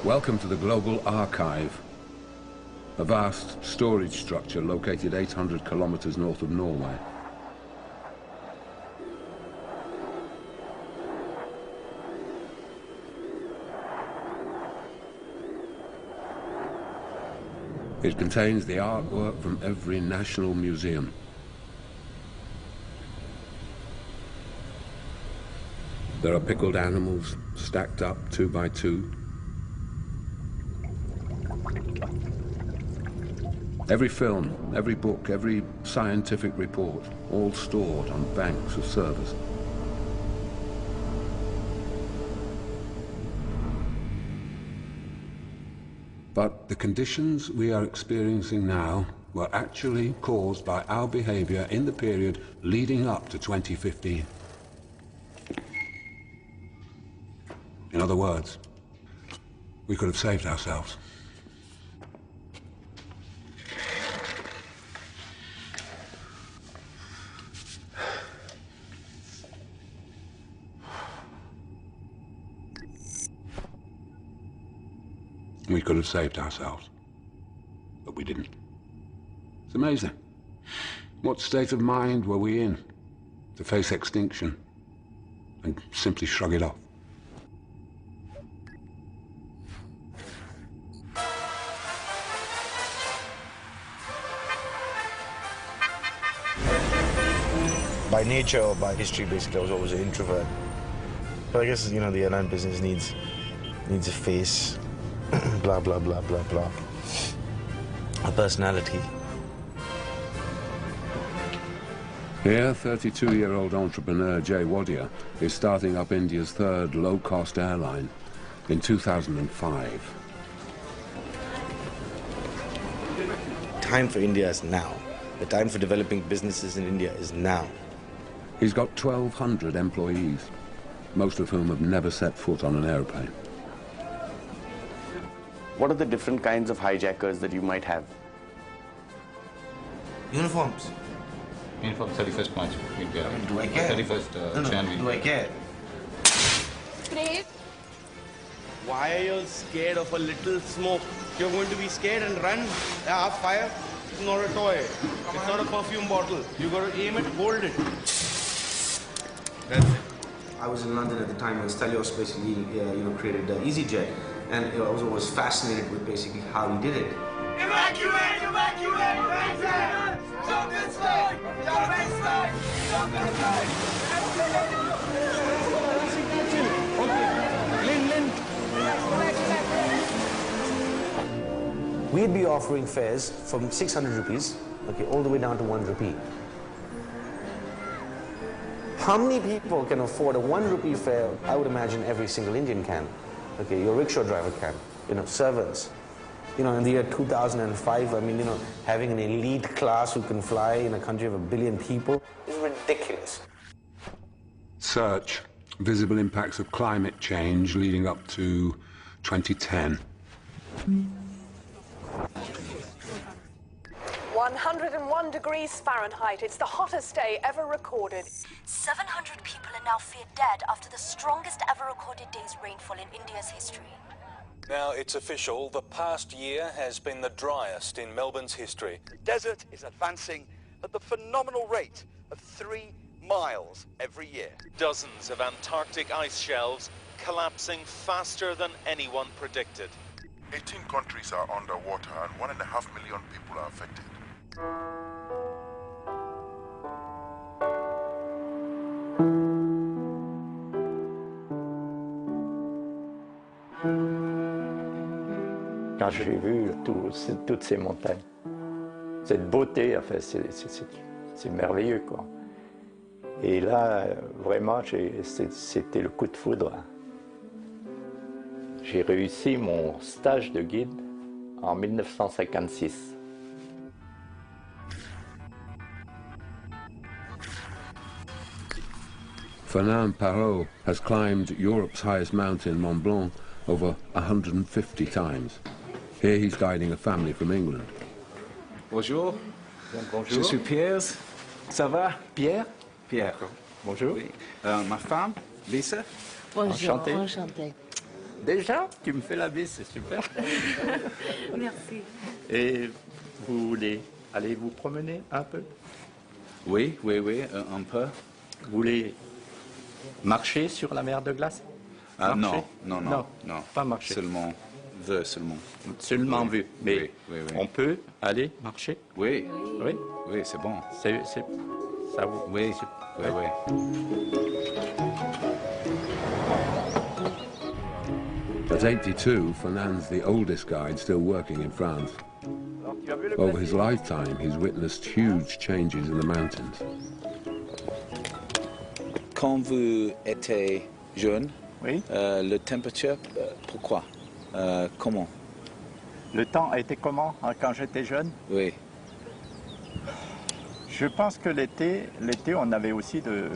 Welcome to the Global Archive, a vast storage structure located 800 kilometers north of Norway. It contains the artwork from every national museum. There are pickled animals stacked up 2 by 2. Every film, every book, every scientific report, all stored on banks of servers. But the conditions we are experiencing now were actually caused by our behavior in the period leading up to 2015. In other words, we could have saved ourselves. We could have saved ourselves, but we didn't. It's amazing. What state of mind were we in to face extinction and simply shrug it off? By nature or by history, basically, I was always an introvert. But I guess, you know, the airline business needs a face. Blah, blah, blah, blah, blah. A personality. Here, 32-year-old entrepreneur Jay Wadia is starting up India's third low-cost airline in 2005. Time for India is now. The time for developing businesses in India is now. He's got 1,200 employees, most of whom have never set foot on an airplane. What are the different kinds of hijackers that you might have? Uniforms. Uniform 31st March. Do I care? 31st January. Do I care? Brave. Why are you scared of a little smoke? You're going to be scared and run. Have fire. It's not a toy. It's not a perfume bottle. You got to aim it, hold it. That's it. I was in London at the time when Stelios basically, created EasyJet, and I was always fascinated with basically how he did it. Evacuate! Evacuate! Evacuate! Jump inside! Jump inside! Jump inside! We'd be offering fares from 600 rupees, okay, all the way down to 1 rupee. How many people can afford a 1 rupee fare? I would imagine every single Indian can. Okay, your rickshaw driver can, servants. In the year 2005, I mean, having an elite class who can fly in a country of 1 billion people is ridiculous. Search visible impacts of climate change leading up to 2010. 101 degrees Fahrenheit. It's the hottest day ever recorded. 700 people are now feared dead after the strongest ever recorded day's rainfall in India's history. Now it's official, the past year has been the driest in Melbourne's history. The desert is advancing at the phenomenal rate of 3 miles every year. Dozens of Antarctic ice shelves collapsing faster than anyone predicted. 18 countries are underwater and 1.5 million people are affected. Quand j'ai vu toutes ces montagnes, cette beauté, enfin, c'est merveilleux, quoi. Et là, vraiment, c'était le coup de foudre. J'ai réussi mon stage de guide en 1956. Fernand Parot has climbed Europe's highest mountain, Mont Blanc, over 150 times. Here he's guiding a family from England. Bonjour. Bonjour. Je suis Pierre. Ça va, Pierre? Pierre. Bonjour. Oui. Ma femme, Lisa. Bonjour. Enchanté. Enchanté. Déjà, tu me fais la bise, c'est super. Merci. Et vous voulez aller vous promener un peu? Oui, un peu. Vous voulez marcher sur la mer de glace? Ah, Marcher? non, pas marcher. Seulement Seulement vu. Mais oui. on peut aller marcher? Oui, Oui, c'est bon. Ça vous... Oui. At 82, Fernand's the oldest guide still working in France. Over his lifetime, he's witnessed huge changes in the mountains. Quand vous étiez jeune, Oui. la température, pourquoi? Comment? Le temps a été comment quand j'étais jeune? Oui. Je pense que l'été, on avait aussi de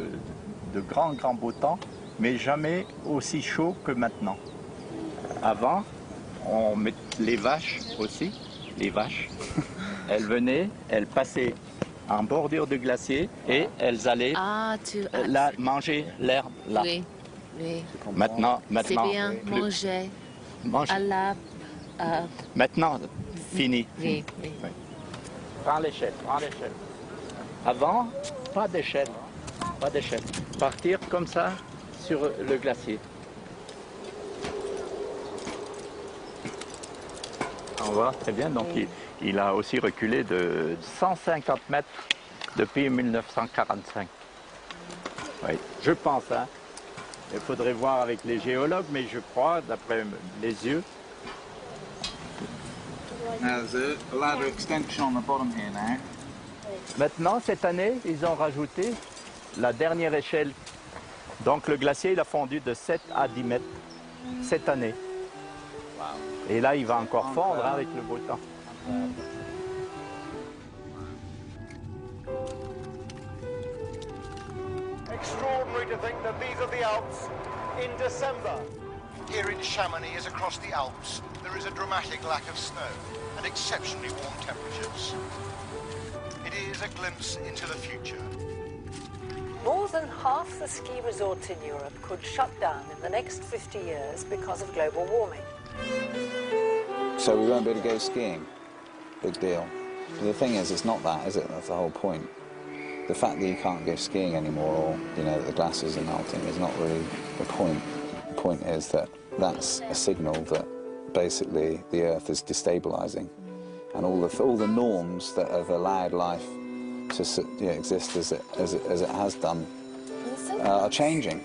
grands beaux temps, mais jamais aussi chaud que maintenant. Avant, on met les vaches aussi, elles venaient, elles passaient en bordure de glacier et elles allaient là, manger l'herbe là. Oui. Maintenant, C'est bien, manger. À la... Maintenant, fini. Oui. Prends l'échelle. Avant, pas d'échelle. Partir comme ça sur le glacier. On voit très bien, donc il a aussi reculé de 150 mètres depuis 1945. Oui, je pense, hein. Il faudrait voir avec les géologues, mais je crois, d'après les yeux. There's a ladder extension on the bottom here now. Maintenant, cette année, ils ont rajouté la dernière échelle. Donc le glacier, il a fondu de 7 à 10 mètres cette année. Et là, il va encore fondre avec le beau temps. Extraordinary to think that these are the Alps in December. Here in Chamonix, as across the Alps, there is a dramatic lack of snow and exceptionally warm temperatures. It is a glimpse into the future. More than half the ski resorts in Europe could shut down in the next 50 years because of global warming. So we won't be able to go skiing. Big deal. But the thing is, it's not that, is it? That's the whole point. The fact that you can't go skiing anymore, or that the glaciers are melting, is not really the point. The point is that that's a signal that basically the Earth is destabilizing, and all the norms that have allowed life to exist as it has done are changing.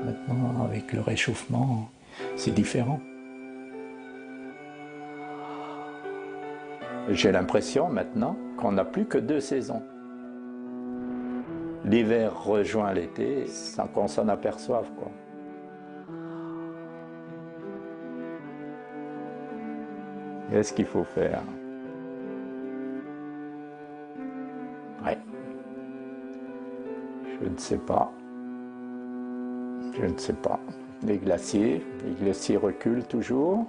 Maintenant, avec le réchauffement, c'est différent. J'ai l'impression maintenant qu'on n'a plus que 2 saisons. L'hiver rejoint l'été sans qu'on s'en aperçoive, quoi. Qu'est-ce qu'il faut faire? Ouais. Je ne sais pas. Les glaciers reculent toujours.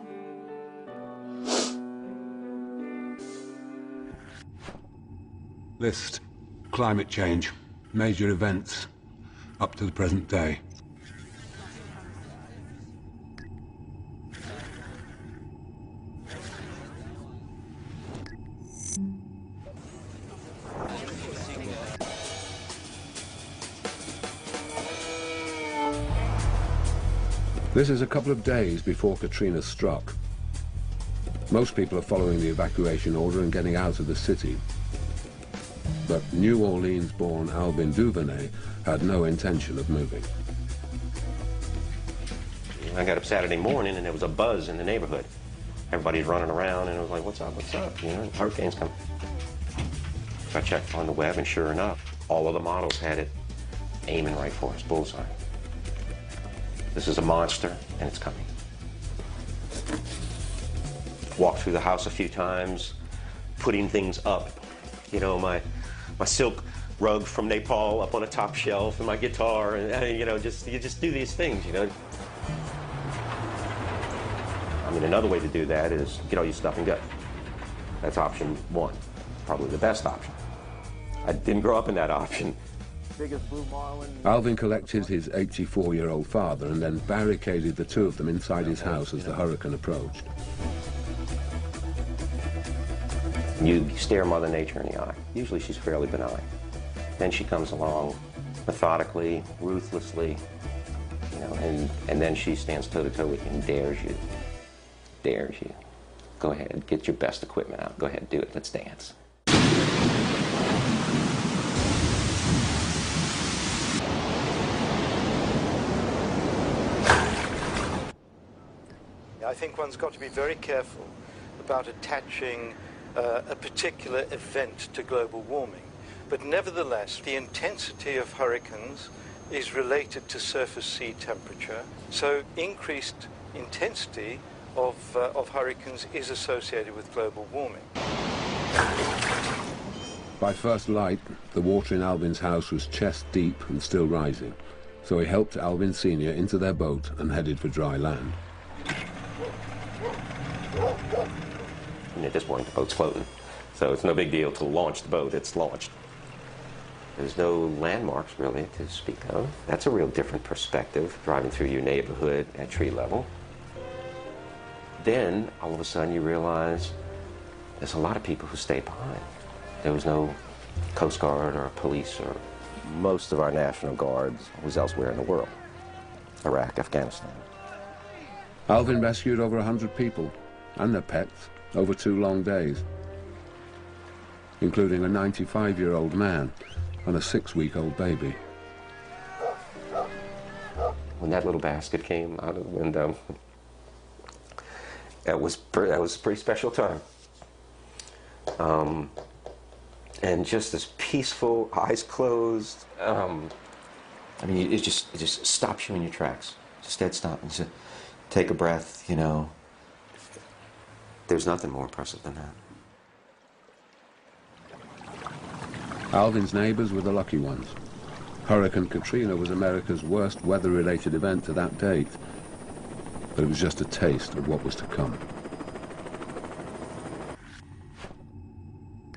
List climate change, major events up to the present day. This is a couple of days before Katrina struck. Most people are following the evacuation order and getting out of the city. But New Orleans-born Albin Duvernay had no intention of moving. I got up Saturday morning and there was a buzz in the neighborhood. Everybody's running around and I was like, what's up? Hurricane's coming. So I checked on the web and sure enough, all of the models had it aiming right for us, bullseye. This is a monster and it's coming. Walked through the house a few times, putting things up. My silk rug from Nepal up on a top shelf and my guitar and, you just do these things, I mean, another way to do that is get all your stuff and go. That's option 1, probably the best option. I didn't grow up in that option. biggest blue marlin. Alvin collected his 84-year-old father and then barricaded the two of them inside his house as the hurricane approached. You stare Mother Nature in the eye. Usually she's fairly benign. Then she comes along methodically, ruthlessly, you know, and then she stands toe-to-toe with you and dares you. Dares you. Go ahead, get your best equipment out. Go ahead, do it. Let's dance. I think one's got to be very careful about attaching a particular event to global warming. But nevertheless, the intensity of hurricanes is related to surface sea temperature. So increased intensity of hurricanes is associated with global warming. By first light, the water in Alvin's house was chest deep and still rising, so he helped Alvin Sr. into their boat and headed for dry land. And at this point, the boat's floating, so it's no big deal to launch the boat. It's launched. There's no landmarks, really, to speak of. That's a real different perspective, driving through your neighborhood at tree level. Then, all of a sudden, you realize there's a lot of people who stayed behind. There was no Coast Guard or police, or most of our National Guards was elsewhere in the world. Iraq, Afghanistan. Alvin rescued over 100 people and their pets over 2 long days, including a 95-year-old man and a 6-week-old baby. When that little basket came out of the window, that was a pretty special time. And just this peaceful, eyes closed. I mean, it just stops you in your tracks. Just dead stop and just take a breath, you know. There's nothing more impressive than that. Alvin's neighbors were the lucky ones. Hurricane Katrina was America's worst weather-related event to that date, but it was just a taste of what was to come.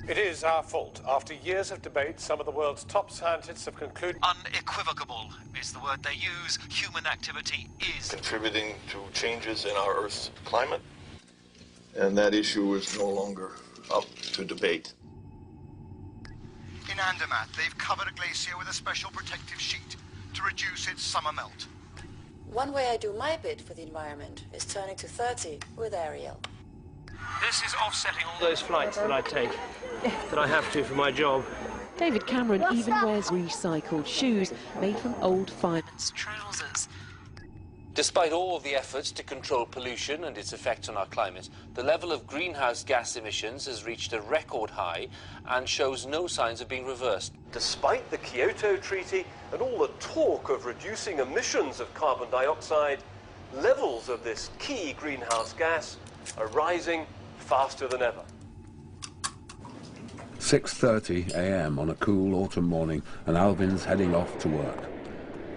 It is our fault. After years of debate, some of the world's top scientists have concluded... Unequivocal is the word they use. Human activity is contributing to changes in our Earth's climate, and that issue is no longer up to debate. In Andermatt, they've covered a glacier with a special protective sheet to reduce its summer melt. One way I do my bit for the environment is turning to 30 with Ariel. This is offsetting all those flights that I take, that I have to for my job. David Cameron even wears recycled shoes made from old fireman's trousers. Despite all of the efforts to control pollution and its effects on our climate, the level of greenhouse gas emissions has reached a record high and shows no signs of being reversed. Despite the Kyoto Treaty and all the talk of reducing emissions of carbon dioxide, levels of this key greenhouse gas are rising faster than ever. 6:30 a.m. on a cool autumn morning, and Alvin's heading off to work,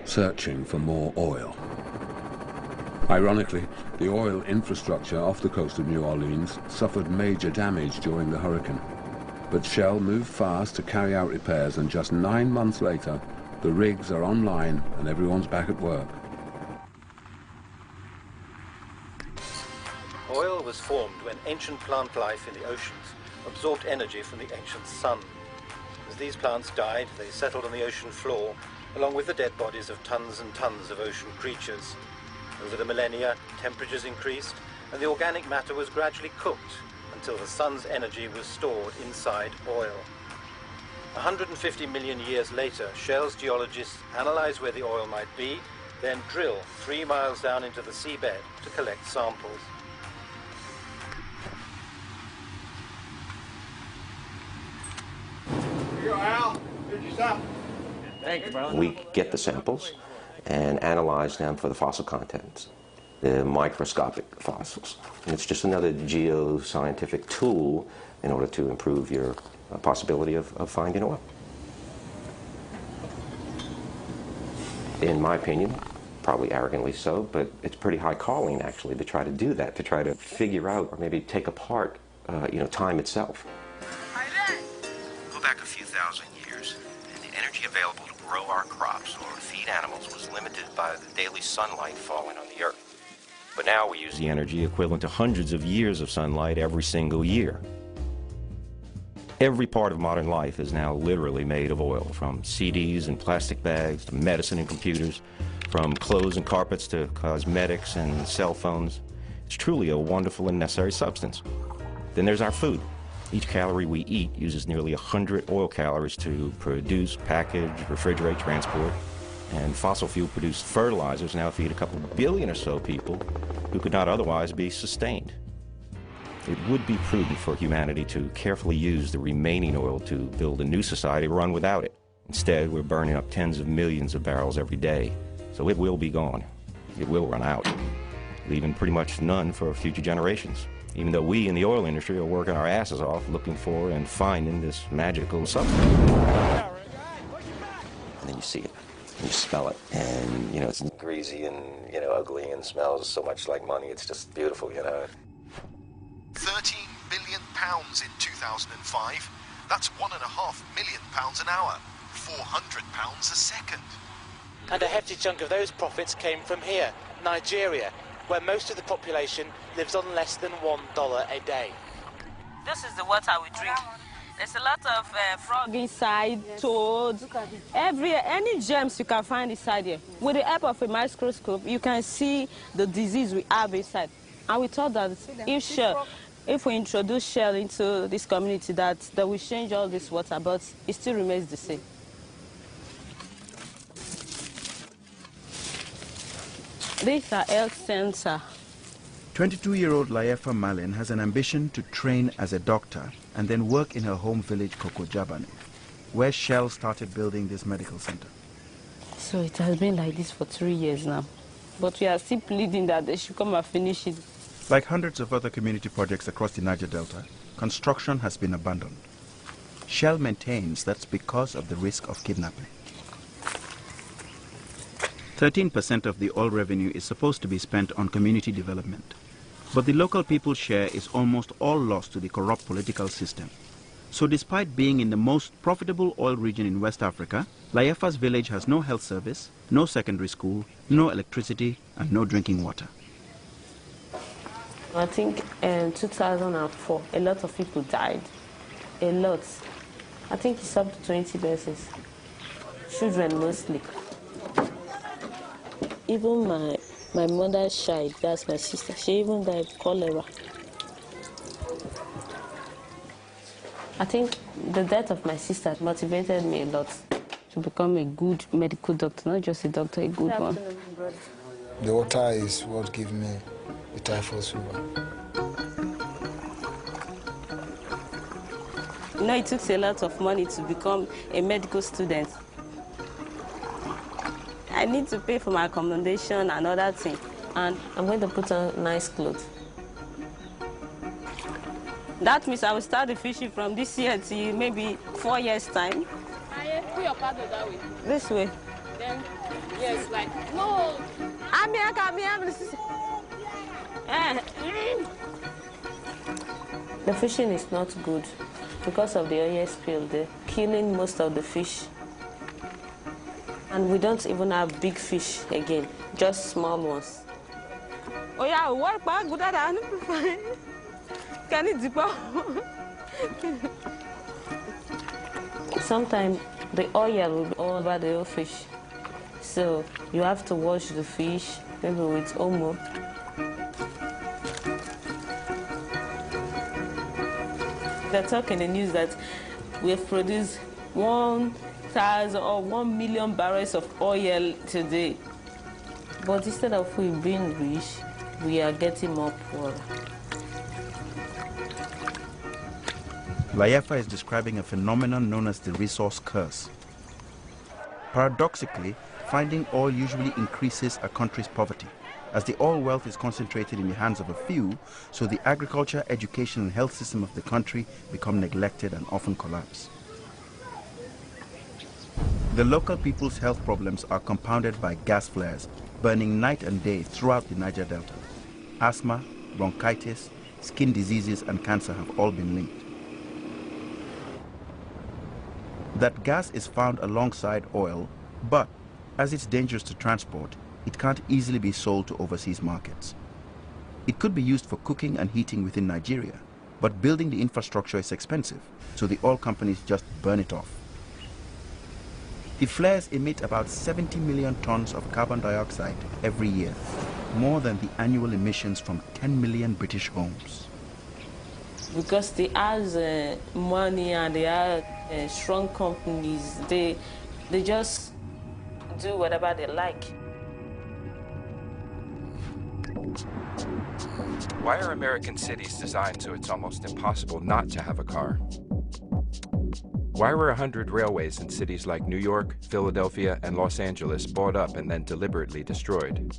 searching for more oil. Ironically, the oil infrastructure off the coast of New Orleans suffered major damage during the hurricane. But Shell moved fast to carry out repairs, and just 9 months later, the rigs are online and everyone's back at work. Oil was formed when ancient plant life in the oceans absorbed energy from the ancient sun. As these plants died, they settled on the ocean floor, along with the dead bodies of tons and tons of ocean creatures. Over the millennia, temperatures increased, and the organic matter was gradually cooked until the sun's energy was stored inside oil. 150 million years later, Shell's geologists analyze where the oil might be, then drill 3 miles down into the seabed to collect samples. Here you go, Al. Did you stop? Thanks, brother. We get the samples and analyze them for the fossil contents, the microscopic fossils. And it's just another geoscientific tool in order to improve your possibility of finding oil. In my opinion, probably arrogantly so, but it's pretty high calling actually to try to do that, to try to figure out or maybe take apart time itself. Go back a few thousand years, and the energy available to grow animals was limited by the daily sunlight falling on the earth. But now we use the energy equivalent to hundreds of years of sunlight every single year. Every part of modern life is now literally made of oil, from CDs and plastic bags to medicine and computers, from clothes and carpets to cosmetics and cell phones. It's truly a wonderful and necessary substance. Then there's our food. Each calorie we eat uses nearly 100 oil calories to produce, package, refrigerate, transport. And fossil fuel-produced fertilizers now feed a couple billion or so people who could not otherwise be sustained. It would be prudent for humanity to carefully use the remaining oil to build a new society run without it. Instead, we're burning up tens of millions of barrels every day, so it will be gone. It will run out, leaving pretty much none for future generations, even though we in the oil industry are working our asses off looking for and finding this magical substance. And then you see it, and you smell it, and, you know, it's greasy and, you know, ugly and smells so much like money. It's just beautiful, you know. 13 billion pounds in 2005. That's £1.5 million an hour, 400 pounds a second. And a hefty chunk of those profits came from here, Nigeria, where most of the population lives on less than $1 a day. This is the water we drink. There's a lot of frog inside, toads, any germs you can find inside here. With the help of a microscope, you can see the disease we have inside. And we thought that if we introduce shell into this community, that will change all this water, but it still remains the same. These are health center. 22-year-old Layefa Malin has an ambition to train as a doctor and then work in her home village, Kokojabane, where Shell started building this medical center. So it has been like this for 3 years now, but we are still pleading that they should come and finish it. Like hundreds of other community projects across the Niger Delta, construction has been abandoned. Shell maintains that's because of the risk of kidnapping. 13% of the oil revenue is supposed to be spent on community development. But the local people's share is almost all lost to the corrupt political system. So despite being in the most profitable oil region in West Africa, Layefa's village has no health service, no secondary school, no electricity, and no drinking water. I think in 2004, a lot of people died. A lot. I think it's up to 20 persons. Children mostly. Even my mother's child, that's my sister, she even died of cholera. I think the death of my sister motivated me a lot to become a good medical doctor, not just a doctor, a good one. The water is what gave me the typhus fever. You know, it took a lot of money to become a medical student. I need to pay for my accommodation and other things. And I'm going to put on nice clothes. That means I will start the fishing from this year to maybe 4 years' time. Put your paddle that way. This way. Then, yes, like, no. The fishing is not good because of the oil spill. They're killing most of the fish. And we don't even have big fish again, just small ones. Oh yeah, work back good at Can it dip out? Sometimes the oil will be all over the whole fish. So you have to wash the fish, maybe with Omo. They're talking in the news that we have produced 1,000 or 1 million barrels of oil today. But instead of we being rich, we are getting more poor. Layefa is describing a phenomenon known as the resource curse. Paradoxically, finding oil usually increases a country's poverty, as the oil wealth is concentrated in the hands of a few, so the agriculture, education, and health system of the country become neglected and often collapse. The local people's health problems are compounded by gas flares, burning night and day throughout the Niger Delta. Asthma, bronchitis, skin diseases, and cancer have all been linked. That gas is found alongside oil, but as it's dangerous to transport, it can't easily be sold to overseas markets. It could be used for cooking and heating within Nigeria, but building the infrastructure is expensive, so the oil companies just burn it off. The flares emit about 70 million tons of carbon dioxide every year, more than the annual emissions from 10 million British homes. Because they have money and they have strong companies, they just do whatever they like. Why are American cities designed so it's almost impossible not to have a car? Why were 100 railways in cities like New York, Philadelphia, and Los Angeles bought up and then deliberately destroyed?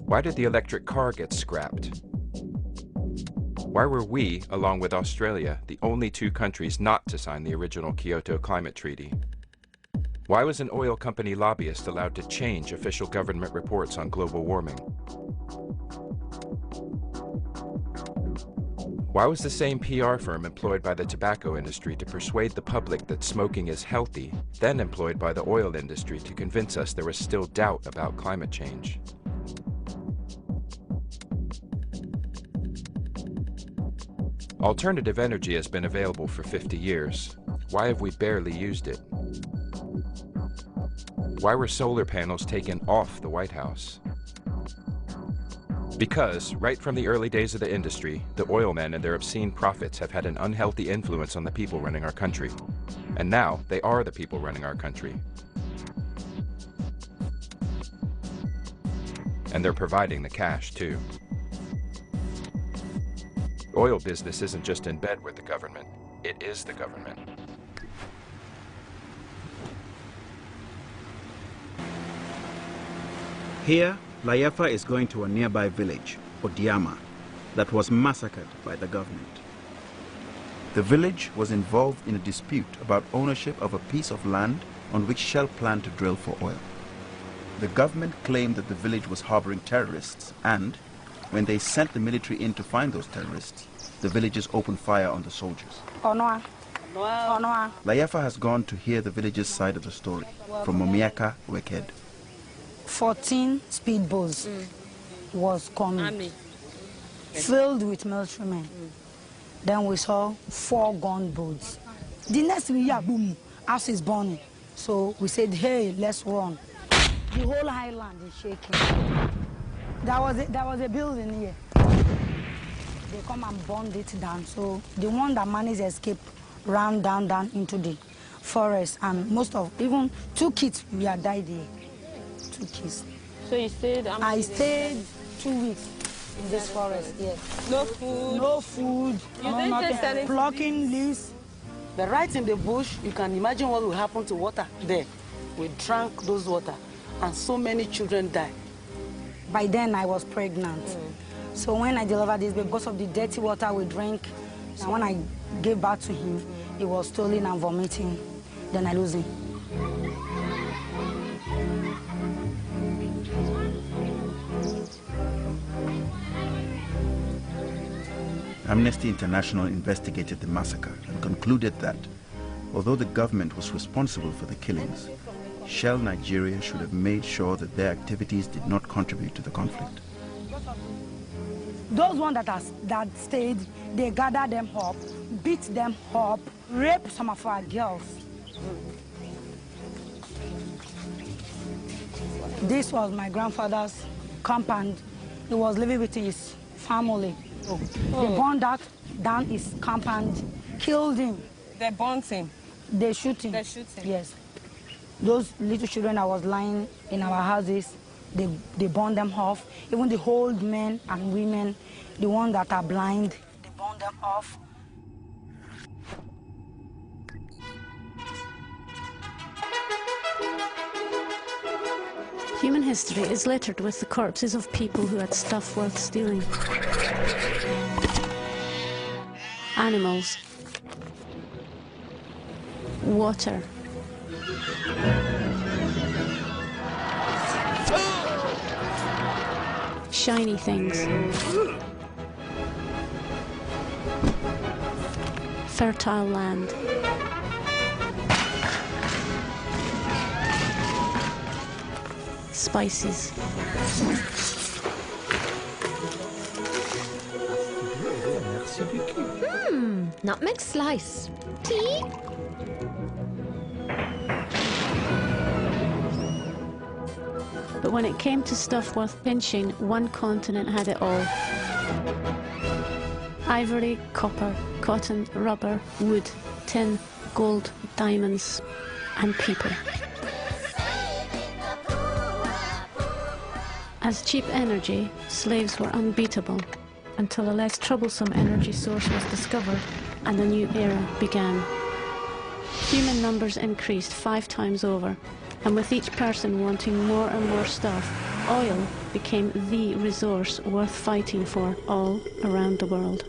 Why did the electric car get scrapped? Why were we, along with Australia, the only two countries not to sign the original Kyoto Climate Treaty? Why was an oil company lobbyist allowed to change official government reports on global warming? Why was the same PR firm employed by the tobacco industry to persuade the public that smoking is healthy, then employed by the oil industry to convince us there was still doubt about climate change? Alternative energy has been available for 50 years. Why have we barely used it? Why were solar panels taken off the White House? Because, right from the early days of the industry, the oil men and their obscene profits have had an unhealthy influence on the people running our country. And now, they are the people running our country. And they're providing the cash, too. The oil business isn't just in bed with the government, it is the government. Here, Layefa is going to a nearby village, Odiama, that was massacred by the government. The village was involved in a dispute about ownership of a piece of land on which Shell planned to drill for oil. The government claimed that the village was harboring terrorists and, when they sent the military in to find those terrorists, the villagers opened fire on the soldiers. Layefa has gone to hear the villagers' side of the story from Momiaka Weked. 14 speedboats was coming, filled with military men. Then we saw 4 gunboats. The next thing, yeah, boom, house is burning. So we said, hey, let's run. The whole island is shaking. There was a building here. They come and burned it down. So the one that managed to escape ran down into the forest, and most of, even 2 kids, we had died here. 2 kids. So you stayed? I stayed 2 weeks in this forest, yes. No food? No food. You didn't taste anything? Plucking leaves. But right in the bush, you can imagine what will happen to water there. We drank those water, and so many children died. By then, I was pregnant. So when I delivered this baby, because of the dirty water we drank, so when I gave birth to him, he was stolen and vomiting. Then I lose him. Amnesty International investigated the massacre and concluded that, although the government was responsible for the killings, Shell Nigeria should have made sure that their activities did not contribute to the conflict. Those ones that stayed, they gathered them up, beat them up, raped some of our girls. This was my grandfather's compound. He was living with his family. They burned down his compound, killed him. They burnt him? They shoot him. They shoot him? Yes. Those little children that was lying in our houses, they burned them off. Even the old men and women, the ones that are blind, they burned them off. Human history is littered with the corpses of people who had stuff worth stealing. Animals. Water. Shiny things. Fertile land. spices. Nutmeg slice. Tea? But when it came to stuff worth pinching, one continent had it all. Ivory, copper, cotton, rubber, wood, tin, gold, diamonds, and people. As cheap energy, slaves were unbeatable until a less troublesome energy source was discovered and a new era began. Human numbers increased 5 times over, and with each person wanting more and more stuff, oil became the resource worth fighting for all around the world.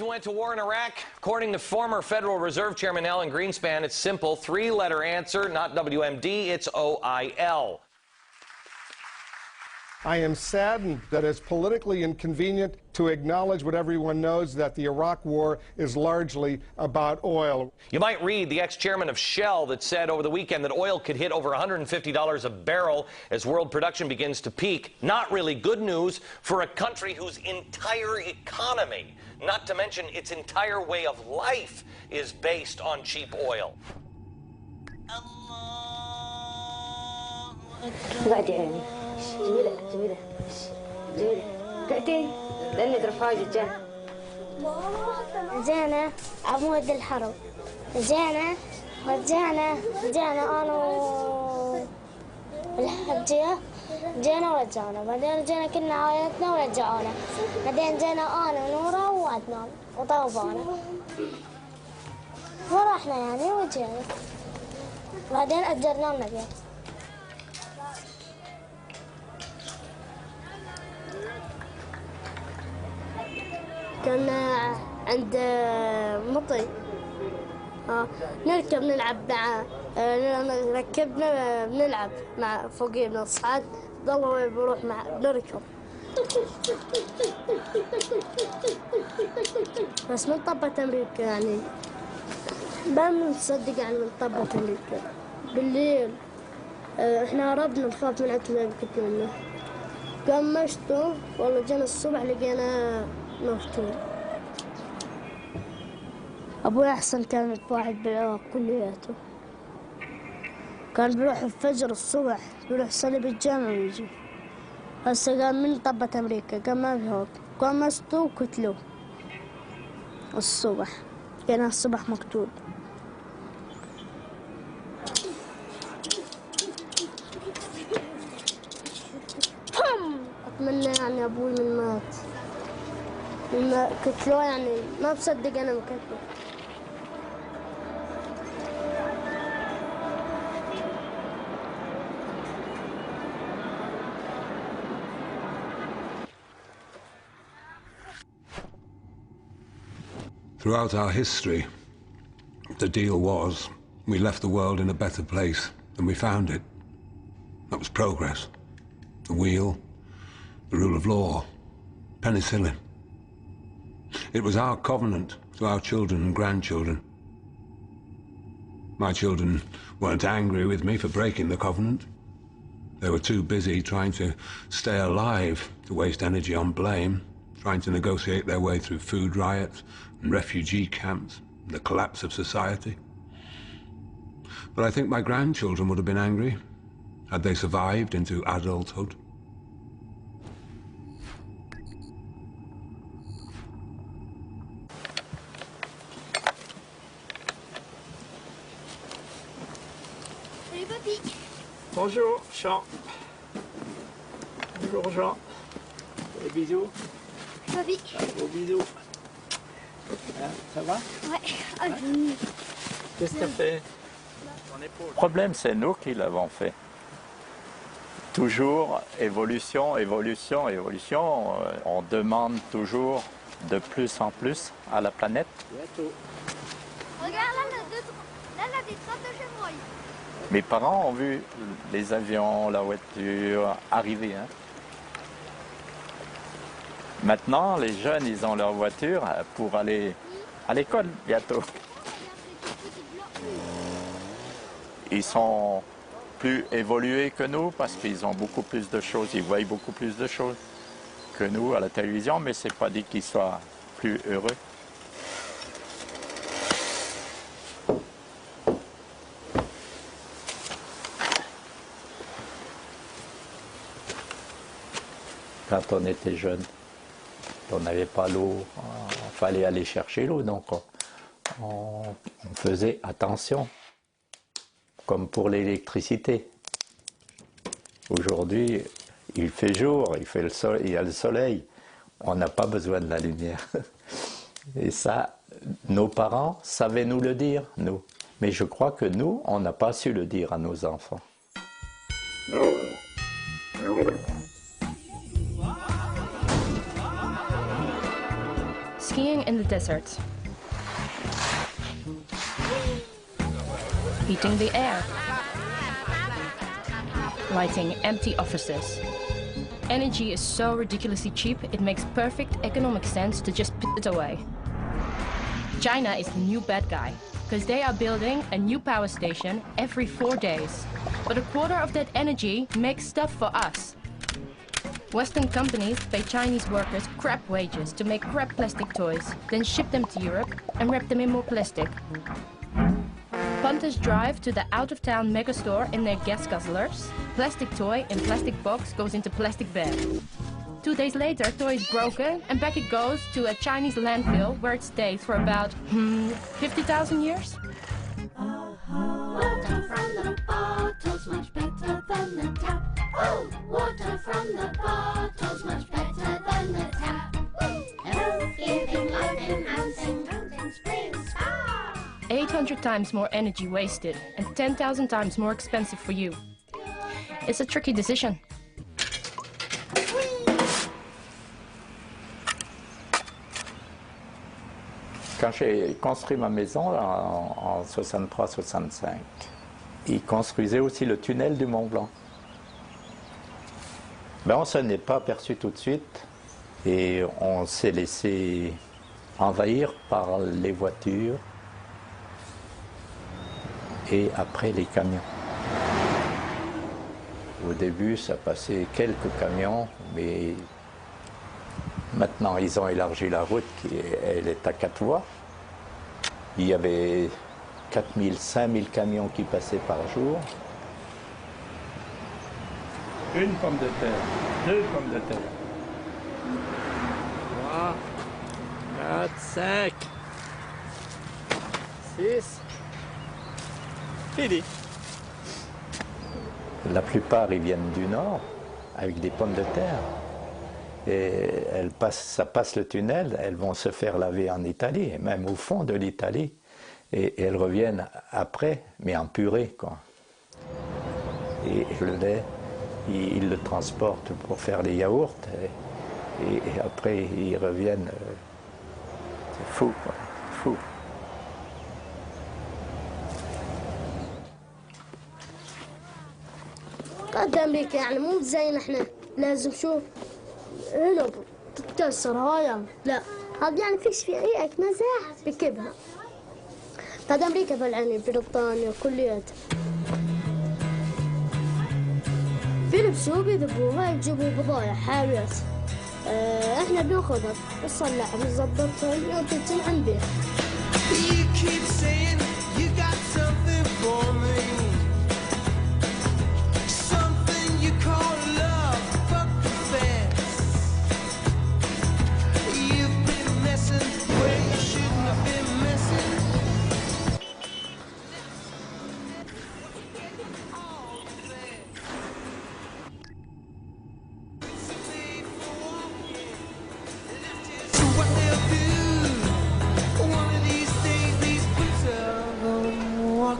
Went to war in Iraq? According to former Federal Reserve Chairman Alan Greenspan, it's simple, 3-letter answer, not WMD, it's OIL. I am saddened that it's politically inconvenient to acknowledge what everyone knows, that the Iraq War is largely about oil. You might read the ex-chairman of Shell that said over the weekend that oil could hit over $150 a barrel as world production begins to peak. Not really good news for a country whose entire economy, not to mention its entire way of life, is based on cheap oil. جميلة كأتي لأني ترفعي جانا عمود الحرب جانا أنا والحجية جانا ورجعنا بعدين جانا كنا عائلتنا ورجعونا بعدين جانا أنا ونورا وعدنان وطوفانا فرحنا يعني وجينا بعدين أجرنا لنا بيت. كنا عند مطي نركب نلعب مع ركبنا بنلعب مع فوقيه بنصعد ضلوا بروح مع بنركب بس من طبة أمريكا يعني ما بنصدق عن من طبة أمريكا بالليل احنا هربنا نخاف من عتمة كتير قام مشتو والله جينا الصبح لقينا مفتوح. أبوي أحسن كان واحد بالعراق كلياته كان بيروح الفجر الصبح بيروح يصلي بالجامع ويجي هسه قام من طبة أمريكا قام ما في هوب قام مسطوه وقتلوه الصبح كان الصبح مقتول. أتمنى يعني أبوي من مات لما قتلوه يعني ما بصدق أنا مقتله. Throughout our history, the deal was we left the world in a better place than we found it. That was progress. The wheel, the rule of law, penicillin. It was our covenant to our children and grandchildren. My children weren't angry with me for breaking the covenant. They were too busy trying to stay alive to waste energy on blame, trying to negotiate their way through food riots and refugee camps and the collapse of society. But I think my grandchildren would have been angry had they survived into adulthood. Salut papy. Bonjour Jean. Bonjour Jean. Des bisous. Papy. Gros bisous. Hein, ça va? Ouais. Qu'est-ce que t'as fait? Le problème, c'est nous qui l'avons fait. Toujours évolution, évolution, évolution. On demande toujours de plus en plus à la planète. Regarde là, des traces de chez moi. Mes parents ont vu les avions, la voiture arriver. Hein. Maintenant, les jeunes, ils ont leur voiture pour aller à l'école bientôt. Ils sont plus évolués que nous parce qu'ils ont beaucoup plus de choses, ils voient beaucoup plus de choses que nous à la télévision, mais c'est pas dit qu'ils soient plus heureux. Quand on était jeune, on n'avait pas l'eau, il fallait aller chercher l'eau, donc on faisait attention. Comme pour l'électricité. Aujourd'hui, il fait jour, il y a le soleil, on n'a pas besoin de la lumière. Et ça, nos parents savaient nous le dire, nous. Mais je crois que nous, on n'a pas su le dire à nos enfants. Skiing in the desert. Heating the air. Lighting empty offices. Energy is so ridiculously cheap, it makes perfect economic sense to just put it away. China is the new bad guy, because they are building a new power station every 4 days. But a quarter of that energy makes stuff for us. Western companies pay Chinese workers crap wages to make crap plastic toys, then ship them to Europe and wrap them in more plastic. Punters drive to the out-of-town megastore in their gas guzzlers. Plastic toy in plastic box goes into plastic bag. 2 days later, toy is broken and back it goes to a Chinese landfill where it stays for about 50,000 years. Water from the bottle's much better than the tap. Oh, water from the bottle's much better than the tap. Health-giving, life-enhancing, mountain springs. 800 times more energy wasted and 10,000 times more expensive for you. It's a tricky decision. Quand j'ai construit ma maison en 63-65, ils construisaient aussi le tunnel du Mont Blanc. Ben, on ne s'en est pas aperçu tout de suite et on s'est laissé envahir par les voitures et après les camions. Au début, ça passait quelques camions, mais maintenant, ils ont élargi la route, elle est à 4 voies. Il y avait 4000, 5000 camions qui passaient par jour. Une pomme de terre, 2 pommes de terre. 3, 4, 5, 6. Fini. La plupart, ils viennent du nord, avec des pommes de terre. Et ça passe le tunnel, elles vont se faire laver en Italie, et même au fond de l'Italie. Et elles reviennent après, mais en purée, quoi. Et le lait, ils le transportent pour faire les yaourts. Et après, ils reviennent. C'est fou, quoi. Fou. قد أمريكا يعني مو زينا احنا لازم شوف هنا تتكسر هاي لا هذا يعني فيش في أي مزاح بكبها قد أمريكا بالعني بريطانيا كلياتها في لبسوا بيذبوها يجيبوا بضايع حاويات احنا بناخذها نصلحها بنظبطها اليوم تتم عن بيها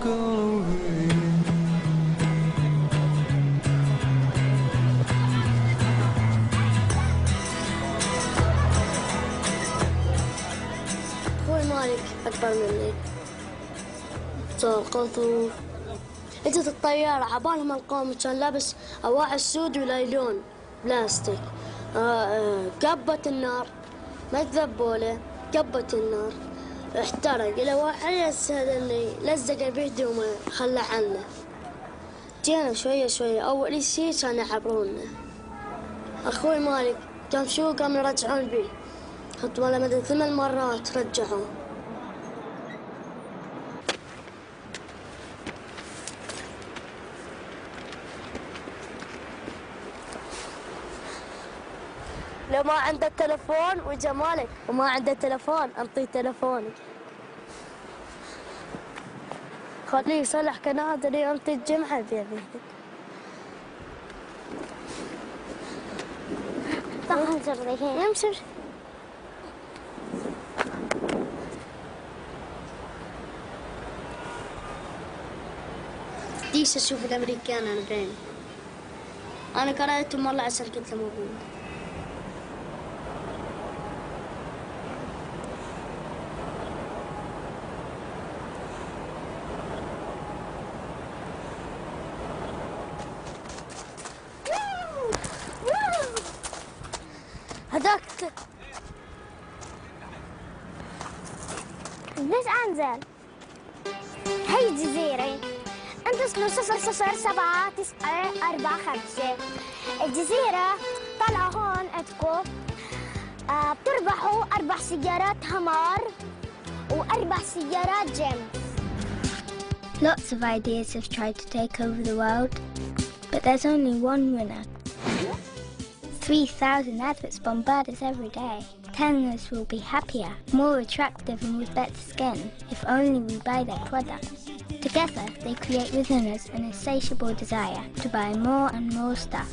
gone away. أخوي مالك أكبر مني. سقطوا. إجت الطيارة عبالهم القوم كان لابس أواعي سود ونايلون بلاستيك. كبت النار ما كذبوا له، كبت النار احترق. الأواعي اللي لزق بيده وما خلى عنه. جينا شوية شوية. أول شيء كانوا يعبرونا. أخوي مالك كم شو قام يرجعون بيه. حطوا له مدري 8 مرات رجعوه. لو ما عنده تلفون وجمالك وما عنده تلفون انطيه تلفونك. خليه يصلح كنادري انطي الجمعة بيدك. يمشي. ديش اشوف الامريكان انا بعيني. انا قرأتهم والله عشان كنت موجود. هذاك ليش انزل؟ هي جزيرة انتصلوا 0079445. الجزيرة طلعوا هون عندكم بتربحوا 4 سيارات همار و4 سيارات جيمس. Lots of ideas have tried to take over the world, but there's only one winner. 3,000 adverts bombard us every day, telling us we'll be happier, more attractive and with better skin if only we buy their products. Together, they create within us an insatiable desire to buy more and more stuff.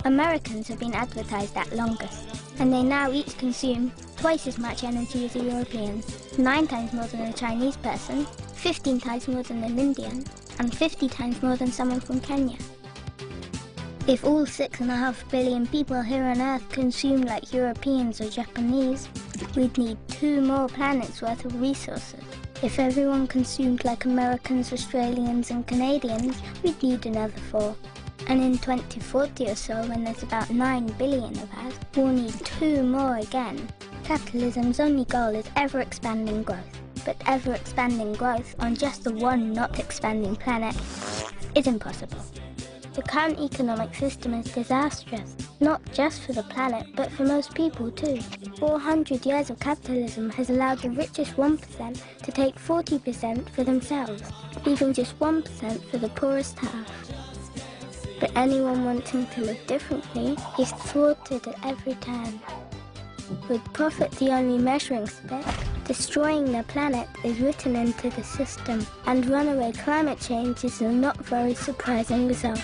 Americans have been advertised at longest, and they now each consume twice as much energy as the Europeans, 9 times more than a Chinese person, 15 times more than an Indian, and 50 times more than someone from Kenya. If all 6.5 billion people here on Earth consumed like Europeans or Japanese, we'd need 2 more planets worth of resources. If everyone consumed like Americans, Australians and Canadians, we'd need another 4. And in 2040 or so, when there's about 9 billion of us, we'll need 2 more again. Capitalism's only goal is ever-expanding growth. But ever-expanding growth on just the one not-expanding planet is impossible. The current economic system is disastrous, not just for the planet, but for most people too. 400 years of capitalism has allowed the richest 1% to take 40% for themselves, leaving just 1% for the poorest half. But anyone wanting to live differently is thwarted at every turn. With profit the only measuring stick, destroying the planet is written into the system, and runaway climate change is a not very surprising result.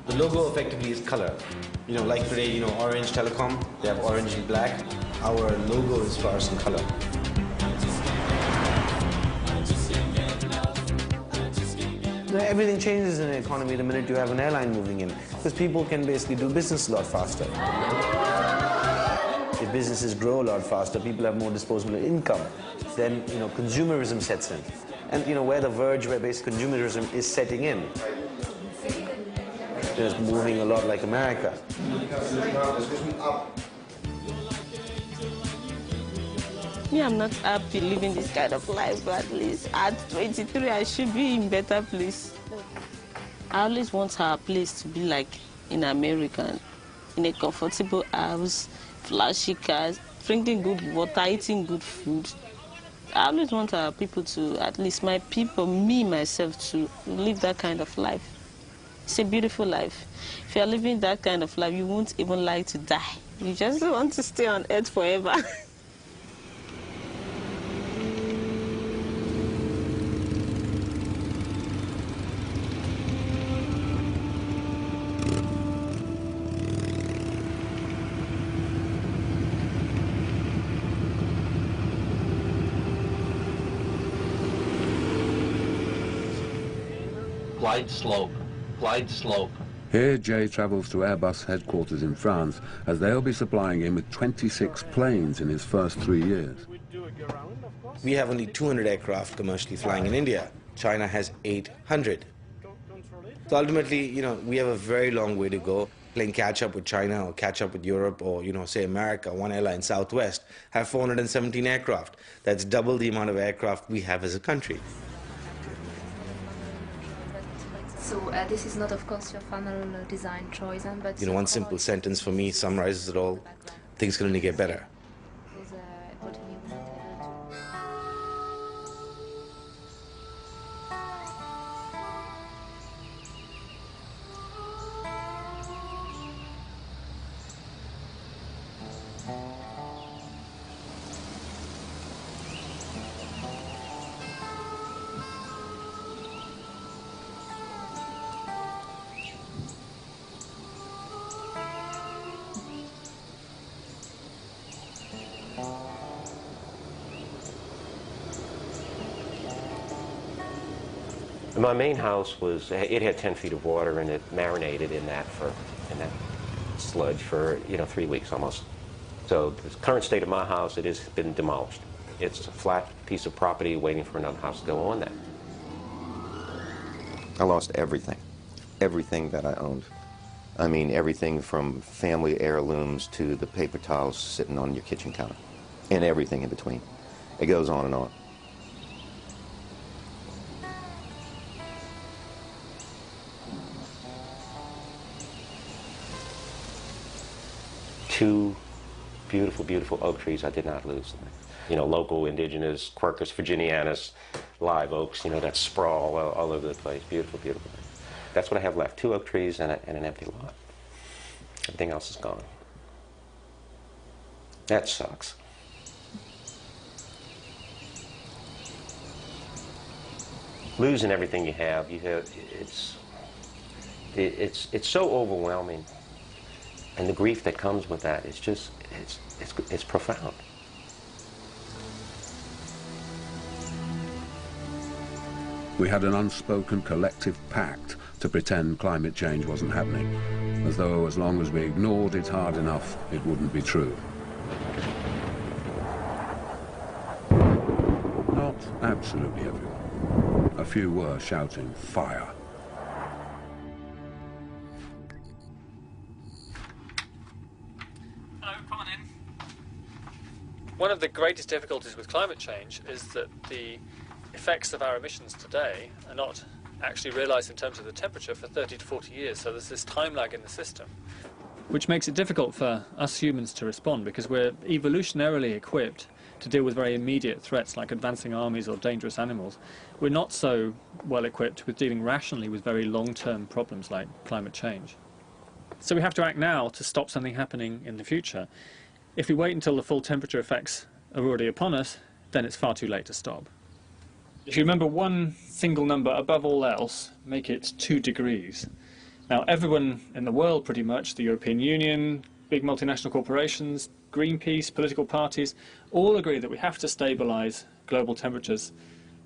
The logo effectively is color. You know, like today, Orange Telecom, they have orange and black. Our logo is fluorescent color. Everything changes in the economy the minute you have an airline moving in, because people can basically do business a lot faster. If businesses grow a lot faster, people have more disposable income, then consumerism sets in. And we're the verge where basic consumerism is setting in. It's moving a lot like America. Me, I'm not happy living this kind of life, but at least at 23, I should be in better place. I always want our place to be like in America, in a comfortable house, flashy cars, drinking good water, eating good food. I always want our people to, at least my people, me, myself, to live that kind of life. It's a beautiful life. If you're living that kind of life, you won't even like to die. You just want to stay on earth forever. glide slope, glide slope. Here, Jay travels to Airbus headquarters in France, as they'll be supplying him with 26 planes in his first 3 years. We have only 200 aircraft commercially flying in India. China has 800. So ultimately, you know, we have a very long way to go. Playing catch up with China or catch up with Europe or, you know, say America, one airline, Southwest, have 417 aircraft. That's double the amount of aircraft we have as a country. So this is not, of course, your final design choice, but... You know, one simple sentence for me summarizes it all. Things can only get better. My main house was, it had 10 feet of water and it marinated in that sludge for, 3 weeks almost. So the current state of my house, it has been demolished. It's a flat piece of property waiting for another house to go on that. I lost everything that I owned. I mean, everything from family heirlooms to the paper towels sitting on your kitchen counter, and everything in between. It goes on and on. Two beautiful, beautiful oak trees I did not lose. Local indigenous Quercus virginianus live oaks, that sprawl all over the place. Beautiful, beautiful. That's what I have left, 2 oak trees and an empty lot. Everything else is gone. That sucks. Losing everything you have, it's so overwhelming. And the grief that comes with that is just, it's profound. We had an unspoken collective pact to pretend climate change wasn't happening, as though as long as we ignored it hard enough, it wouldn't be true. Not absolutely everyone. A few were shouting, "Fire!" One of the greatest difficulties with climate change is that the effects of our emissions today are not actually realized in terms of the temperature for 30 to 40 years, so there's this time lag in the system. Which makes it difficult for us humans to respond, because we're evolutionarily equipped to deal with very immediate threats like advancing armies or dangerous animals. We're not so well equipped with dealing rationally with very long-term problems like climate change. So we have to act now to stop something happening in the future. If we wait until the full temperature effects are already upon us, then it's far too late to stop. If you remember one single number above all else, make it 2 degrees. Now everyone in the world pretty much, the European Union, big multinational corporations, Greenpeace, political parties, all agree that we have to stabilise global temperatures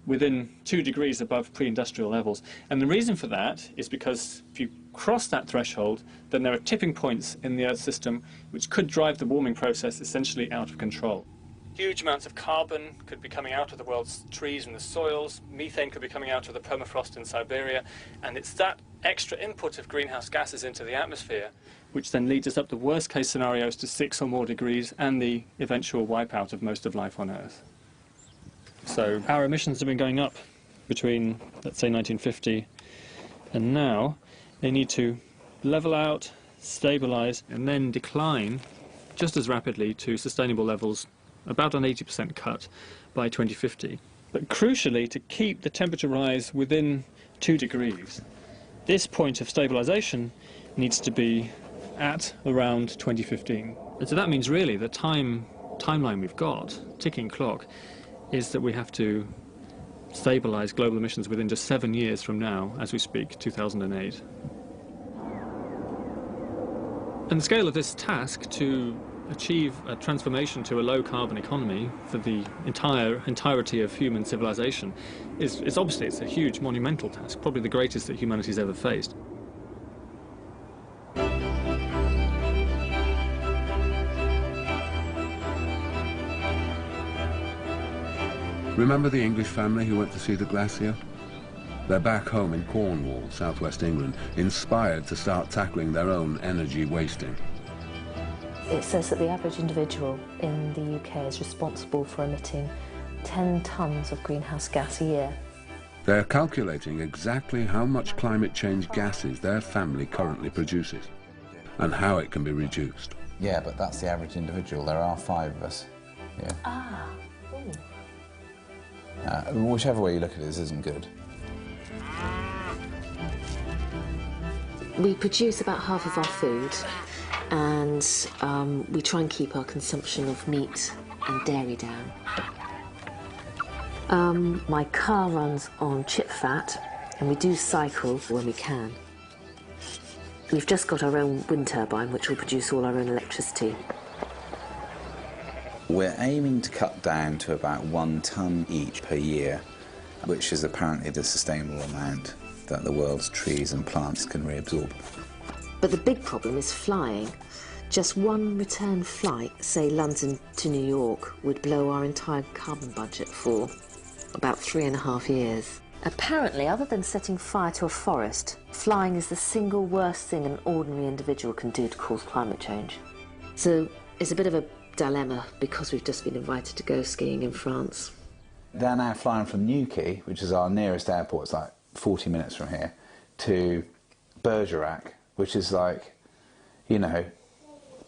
within 2 degrees above pre-industrial levels. And the reason for that is because if you cross that threshold, then there are tipping points in the Earth system which could drive the warming process essentially out of control. Huge amounts of carbon could be coming out of the world's trees and the soils, methane could be coming out of the permafrost in Siberia, and it's that extra input of greenhouse gases into the atmosphere which then leads us up the worst case scenarios to 6 or more degrees and the eventual wipeout of most of life on Earth. So our emissions have been going up between, let's say, 1950 and now. They need to level out, stabilise, and then decline just as rapidly to sustainable levels, about an 80% cut by 2050. But crucially, to keep the temperature rise within 2 degrees. This point of stabilisation needs to be at around 2015. And so that means really the timeline we've got, ticking clock, is that we have to stabilise global emissions within just 7 years from now, as we speak, 2008. And the scale of this task to achieve a transformation to a low-carbon economy for the entirety of human civilization is obviously it's a huge monumental task, probably the greatest that humanity's ever faced. Remember the English family who went to see the glacier? They're back home in Cornwall, southwest England, inspired to start tackling their own energy wasting. It says that the average individual in the UK is responsible for emitting 10 tonnes of greenhouse gas a year. They're calculating exactly how much climate change gases their family currently produces and how it can be reduced. Yeah, but that's the average individual. There are 5 of us. Yeah. Ah. Whichever way you look at it, this isn't good. We produce about half of our food, and we try and keep our consumption of meat and dairy down. My car runs on chip fat, and we do cycle when we can. We've just got our own wind turbine, which will produce all our own electricity. We're aiming to cut down to about 1 tonne each per year, which is apparently the sustainable amount that the world's trees and plants can reabsorb. But the big problem is flying. Just one return flight, say London to New York, would blow our entire carbon budget for about 3.5 years. Apparently, other than setting fire to a forest, flying is the single worst thing an ordinary individual can do to cause climate change. So it's a bit of a dilemma because we've just been invited to go skiing in France. They're now flying from Newquay, which is our nearest airport, it's like 40 minutes from here, to Bergerac, which is like, you know,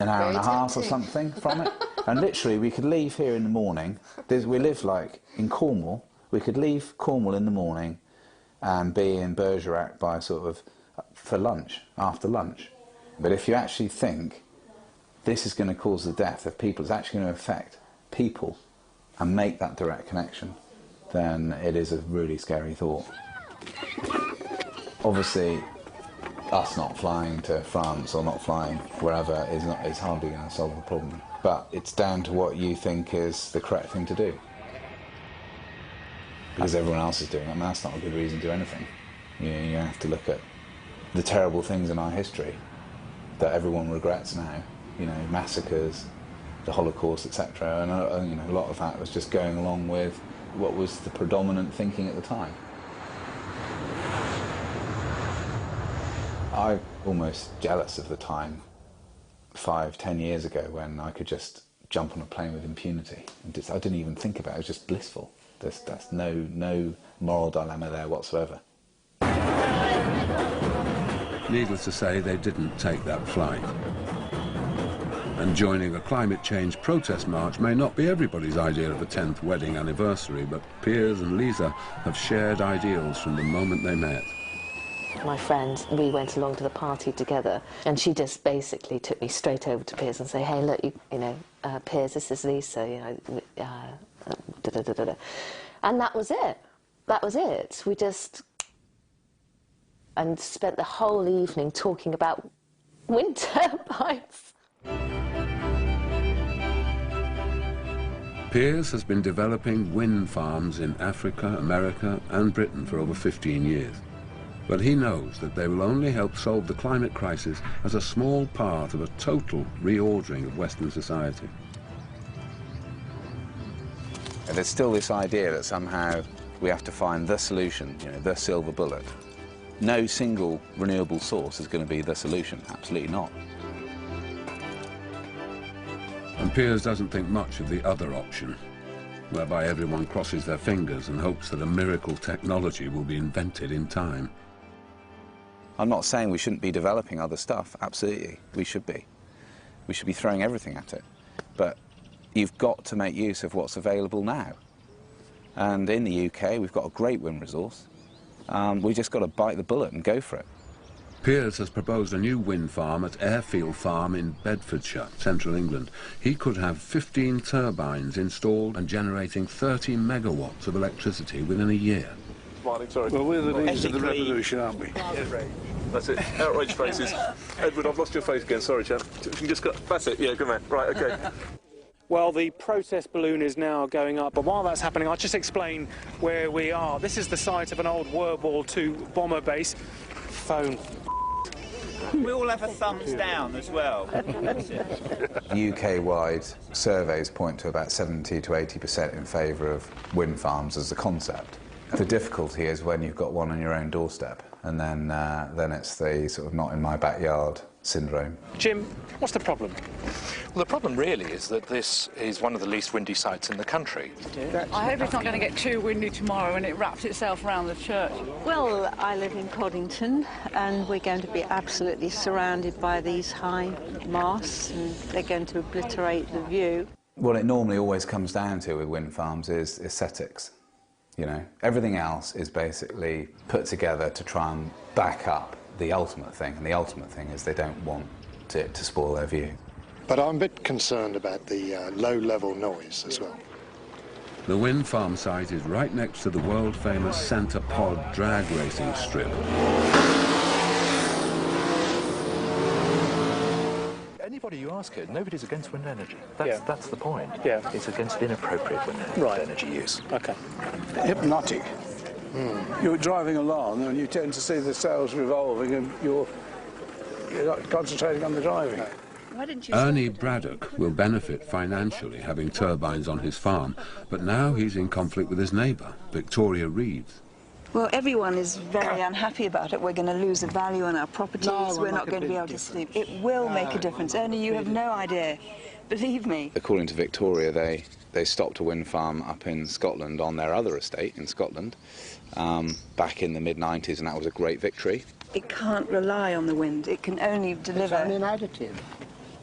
an hour and a half or something from it. And literally, we could leave here in the morning. We live like in Cornwall. We could leave Cornwall in the morning and be in Bergerac by sort of for lunch, after lunch. But if you actually think this is going to cause the death of people, it's actually going to affect people and make that direct connection, then it is a really scary thought. Obviously, us not flying to France or not flying wherever is hardly going to solve the problem. But it's down to what you think is the correct thing to do. Because everyone else is doing it, I mean, that's not a good reason to do anything. You have to look at the terrible things in our history that everyone regrets now. You know, massacres, the Holocaust, etc. And you know, a lot of that was just going along with what was the predominant thinking at the time. I'm almost jealous of the time 5-10 years ago when I could just jump on a plane with impunity. I didn't even think about it, it was just blissful. There's no moral dilemma there whatsoever. Needless to say, they didn't take that flight. And joining a climate change protest march may not be everybody's idea of a 10th wedding anniversary, but Piers and Lisa have shared ideals from the moment they met. My friend, we went along to the party together, and she just basically took me straight over to Piers and said, hey, look, you know, Piers, this is Lisa, you know, da-da-da-da-da. And that was it. That was it. We just... and spent the whole evening talking about wind turbines. Piers has been developing wind farms in Africa, America and Britain for over 15 years. But he knows that they will only help solve the climate crisis as a small part of a total reordering of Western society. And there's still this idea that somehow we have to find the solution, you know, the silver bullet. No single renewable source is going to be the solution, absolutely not. And Piers doesn't think much of the other option, whereby everyone crosses their fingers and hopes that a miracle technology will be invented in time. I'm not saying we shouldn't be developing other stuff, absolutely, we should be. We should be throwing everything at it. But you've got to make use of what's available now. And in the UK, we've got a great wind resource. We just got to bite the bullet and go for it. Piers has proposed a new wind farm at Airfield Farm in Bedfordshire, central England. He could have 15 turbines installed and generating 30 megawatts of electricity within a year. Morning, sorry. Well, we're the leaders of the revolution, aren't we? That's it. Outraged faces. Edward, I've lost your face again. Sorry, chap. If you can just got... That's it. Yeah, good man. Right, OK. Well, the protest balloon is now going up, but while that's happening, I'll just explain where we are. This is the site of an old World War II bomber base. Phone. We all have a thumbs down as well. UK-wide surveys point to about 70 to 80% in favour of wind farms as a concept. The difficulty is when you've got one on your own doorstep, and then it's the sort of not in my backyard syndrome. Jim, what's the problem? Well, the problem really is that this is one of the least windy sites in the country. I hope it's not going to get too windy tomorrow and it wraps itself around the church. Well, I live in Coddington and we're going to be absolutely surrounded by these high masts and they're going to obliterate the view. What it normally always comes down to with wind farms is aesthetics. You know, everything else is basically put together to try and back up the ultimate thing, and the ultimate thing is they don't want it to spoil their view. But I'm a bit concerned about the low-level noise as well. The wind farm site is right next to the world-famous Centre Pod drag racing strip. Anybody you ask it, nobody's against wind energy. That's the point. Yeah. It's against inappropriate wind energy use. OK. Hypnotic. You're driving along and you tend to see the sails revolving and you're not concentrating on the driving. Ernie Braddock will benefit financially having turbines on his farm, but now he's in conflict with his neighbour, Victoria Reeves. Well, everyone is very unhappy about it. We're going to lose the value on our properties. We're not going to be able to sleep. It will make a difference. Ernie, you have no idea. Believe me. According to Victoria, they stopped a wind farm up in Scotland on their other estate in Scotland back in the mid-90s, and that was a great victory. It can't rely on the wind. It can only deliver... It's only an additive.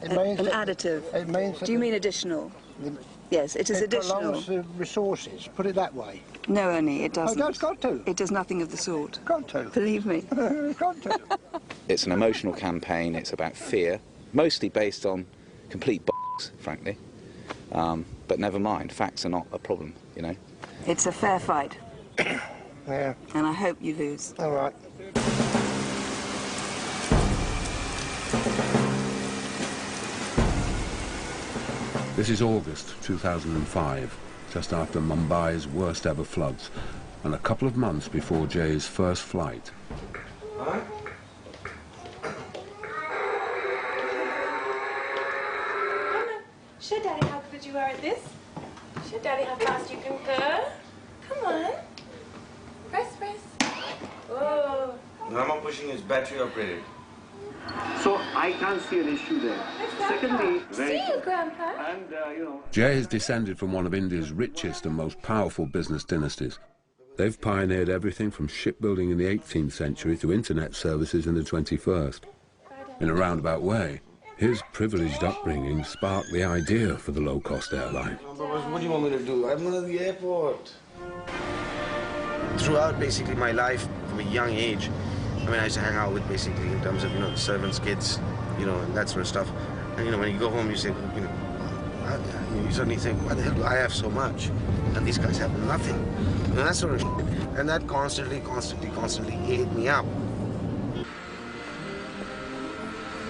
An additive. It means Do you mean additional? Yes, it is additional. It prolongs the resources, put it that way. No, Ernie, it doesn't. Oh, it's got to. It does nothing of the sort. Got to. Believe me. Got to. It's an emotional campaign. It's about fear, mostly based on complete bollocks, frankly. But never mind, facts are not a problem, you know. It's a fair fight. Yeah. And I hope you lose. All right. This is August 2005, just after Mumbai's worst ever floods, and a couple of months before Jay's first flight. Huh? Show Daddy how good you are at this. Show Daddy how fast you can go. Come on. Press, press. Oh. Grandma pushing his battery operated. So I can't see an issue there. Secondly, see you, Grandpa. And you know, Jay has descended from one of India's richest and most powerful business dynasties. They've pioneered everything from shipbuilding in the 18th century to internet services in the 21st. In a roundabout way, his privileged upbringing sparked the idea for the low-cost airline. What do you want me to do? I'm going to the airport. Throughout basically my life, from a young age, I mean, I used to hang out with basically in terms of, you know, the servants' kids, you know, and that sort of stuff. And, you know, when you go home, you say, you know, you suddenly think, why the hell do I have so much? And these guys have nothing. You know, that sort of shit. And that constantly ate me up.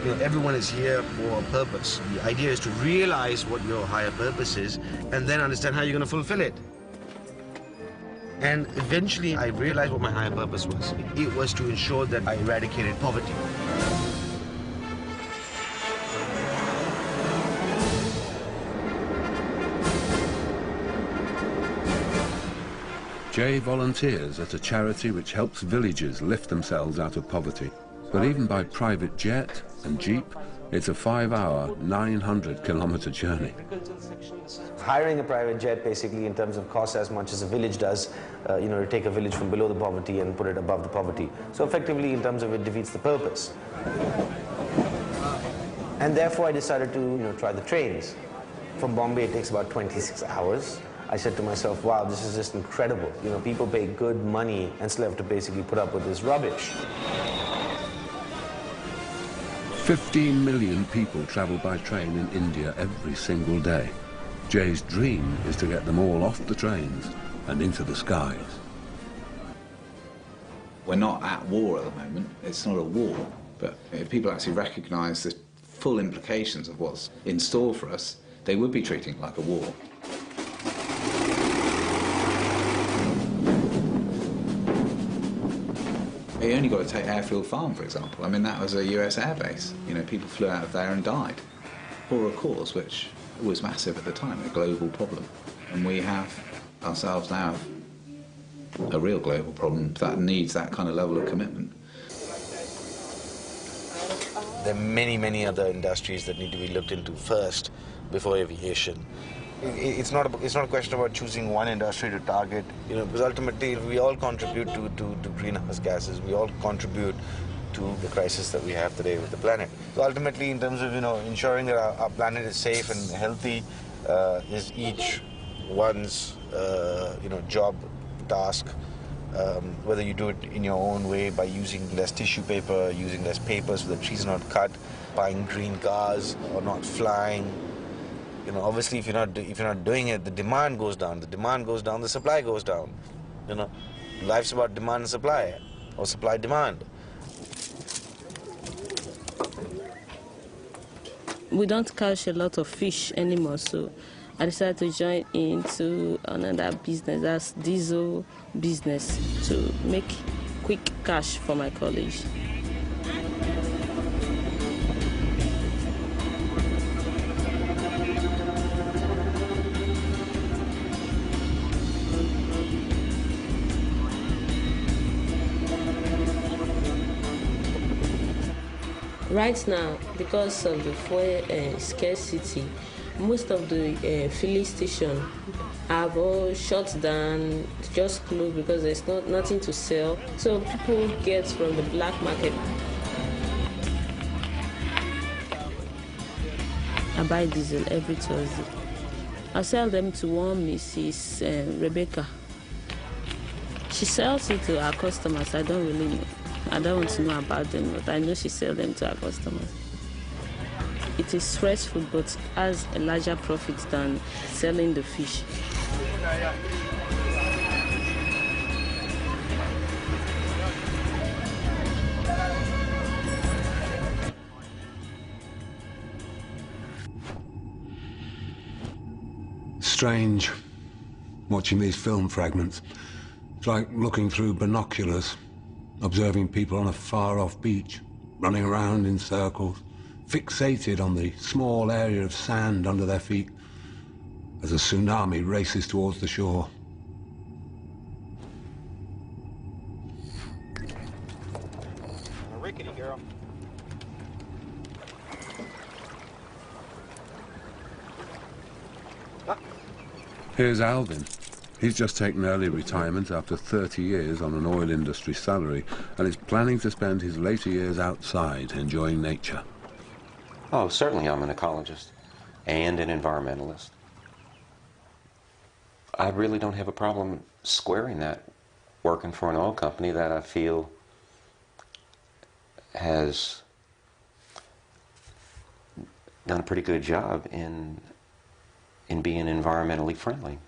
You know, everyone is here for a purpose. The idea is to realize what your higher purpose is and then understand how you're going to fulfill it. And eventually I realized what my higher purpose was. It was to ensure that I eradicated poverty. Jay volunteers at a charity which helps villagers lift themselves out of poverty. But even by private jet and jeep, it's a 5-hour, 900-kilometer journey. Hiring a private jet basically in terms of cost as much as a village does, you know, to take a village from below the poverty and put it above the poverty. So effectively in terms of it defeats the purpose. And therefore I decided to, you know, try the trains. From Bombay it takes about 26 hours. I said to myself, wow, this is just incredible. You know, people pay good money and still have to basically put up with this rubbish. 15 million people travel by train in India every single day. Jay's dream is to get them all off the trains and into the skies. We're not at war at the moment. It's not a war. But if people actually recognise the full implications of what's in store for us, they would be treating it like a war. You only got to take Airfield Farm, for example. I mean, that was a US airbase. You know, people flew out of there and died. For a cause which was massive at the time, a global problem. And we have ourselves now a real global problem that needs that kind of level of commitment. There are many, many other industries that need to be looked into first before aviation. It's not a question about choosing one industry to target, you know, because ultimately we all contribute to greenhouse gases. We all contribute to the crisis that we have today with the planet. So ultimately, in terms of, you know, ensuring that our planet is safe and healthy, is each one's you know, job, task. Whether you do it in your own way by using less tissue paper, using less paper so the trees are not cut, buying green cars or not flying. You know, obviously, if you're not doing it, the demand goes down. The demand goes down, the supply goes down. You know, life's about demand and supply, or supply demand. We don't catch a lot of fish anymore, so I decided to join into another business, that's diesel business, to make quick cash for my college. Right now, because of the fuel scarcity, most of the filling stations have all shut down, just closed because there's nothing to sell. So people get from the black market. I buy diesel every Thursday. I sell them to one Mrs. Rebecca. She sells it to our customers. I don't really know. I don't want to know about them, but I know she sells them to our customers. It is stressful, but has a larger profit than selling the fish. Strange, watching these film fragments. It's like looking through binoculars, observing people on a far-off beach, running around in circles, fixated on the small area of sand under their feet as a tsunami races towards the shore. A rickety girl. Here's Alvin. He's just taken early retirement after 30 years on an oil industry salary and is planning to spend his later years outside enjoying nature. Oh, certainly I'm an ecologist and an environmentalist. I really don't have a problem squaring that, working for an oil company that I feel has done a pretty good job in being environmentally friendly.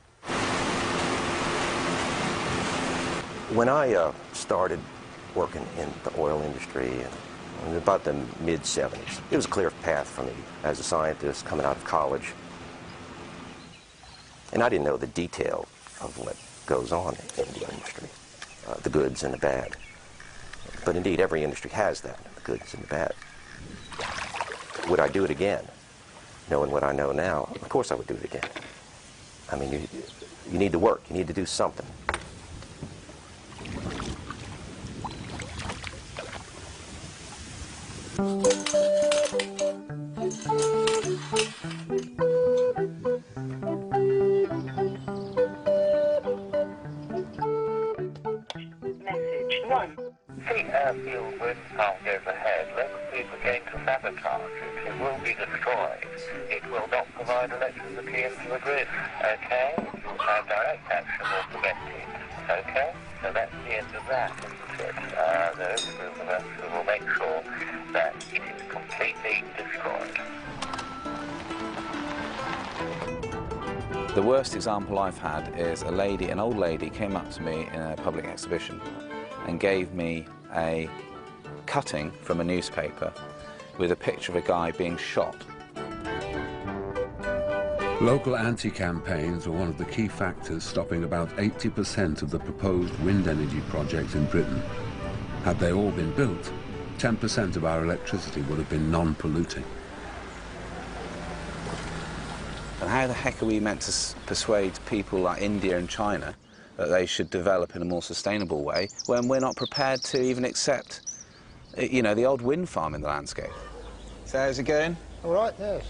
When I started working in the oil industry in about the mid-70s, it was a clear path for me as a scientist coming out of college. And I didn't know the detail of what goes on in the industry, the goods and the bad. But indeed, every industry has that, the goods and the bad. Would I do it again? Knowing what I know now, of course I would do it again. I mean, you need to work, you need to do something. Message 1. The airfield wind farm goes ahead. Local people are going to sabotage it. It will be destroyed. It will not provide electricity into the grid. Okay? Direct action will prevent it. Okay? So that's the end of that, isn't it? There is a group of us who will make sure that it is completely destroyed. The worst example I've had is an old lady came up to me in a public exhibition and gave me a cutting from a newspaper with a picture of a guy being shot. Local anti-campaigns were one of the key factors stopping about 80% of the proposed wind energy projects in Britain. Had they all been built, 10% of our electricity would have been non-polluting. And how the heck are we meant to persuade people like India and China that they should develop in a more sustainable way when we're not prepared to even accept, you know, the old wind farm in the landscape? So how's it going? All right, yes.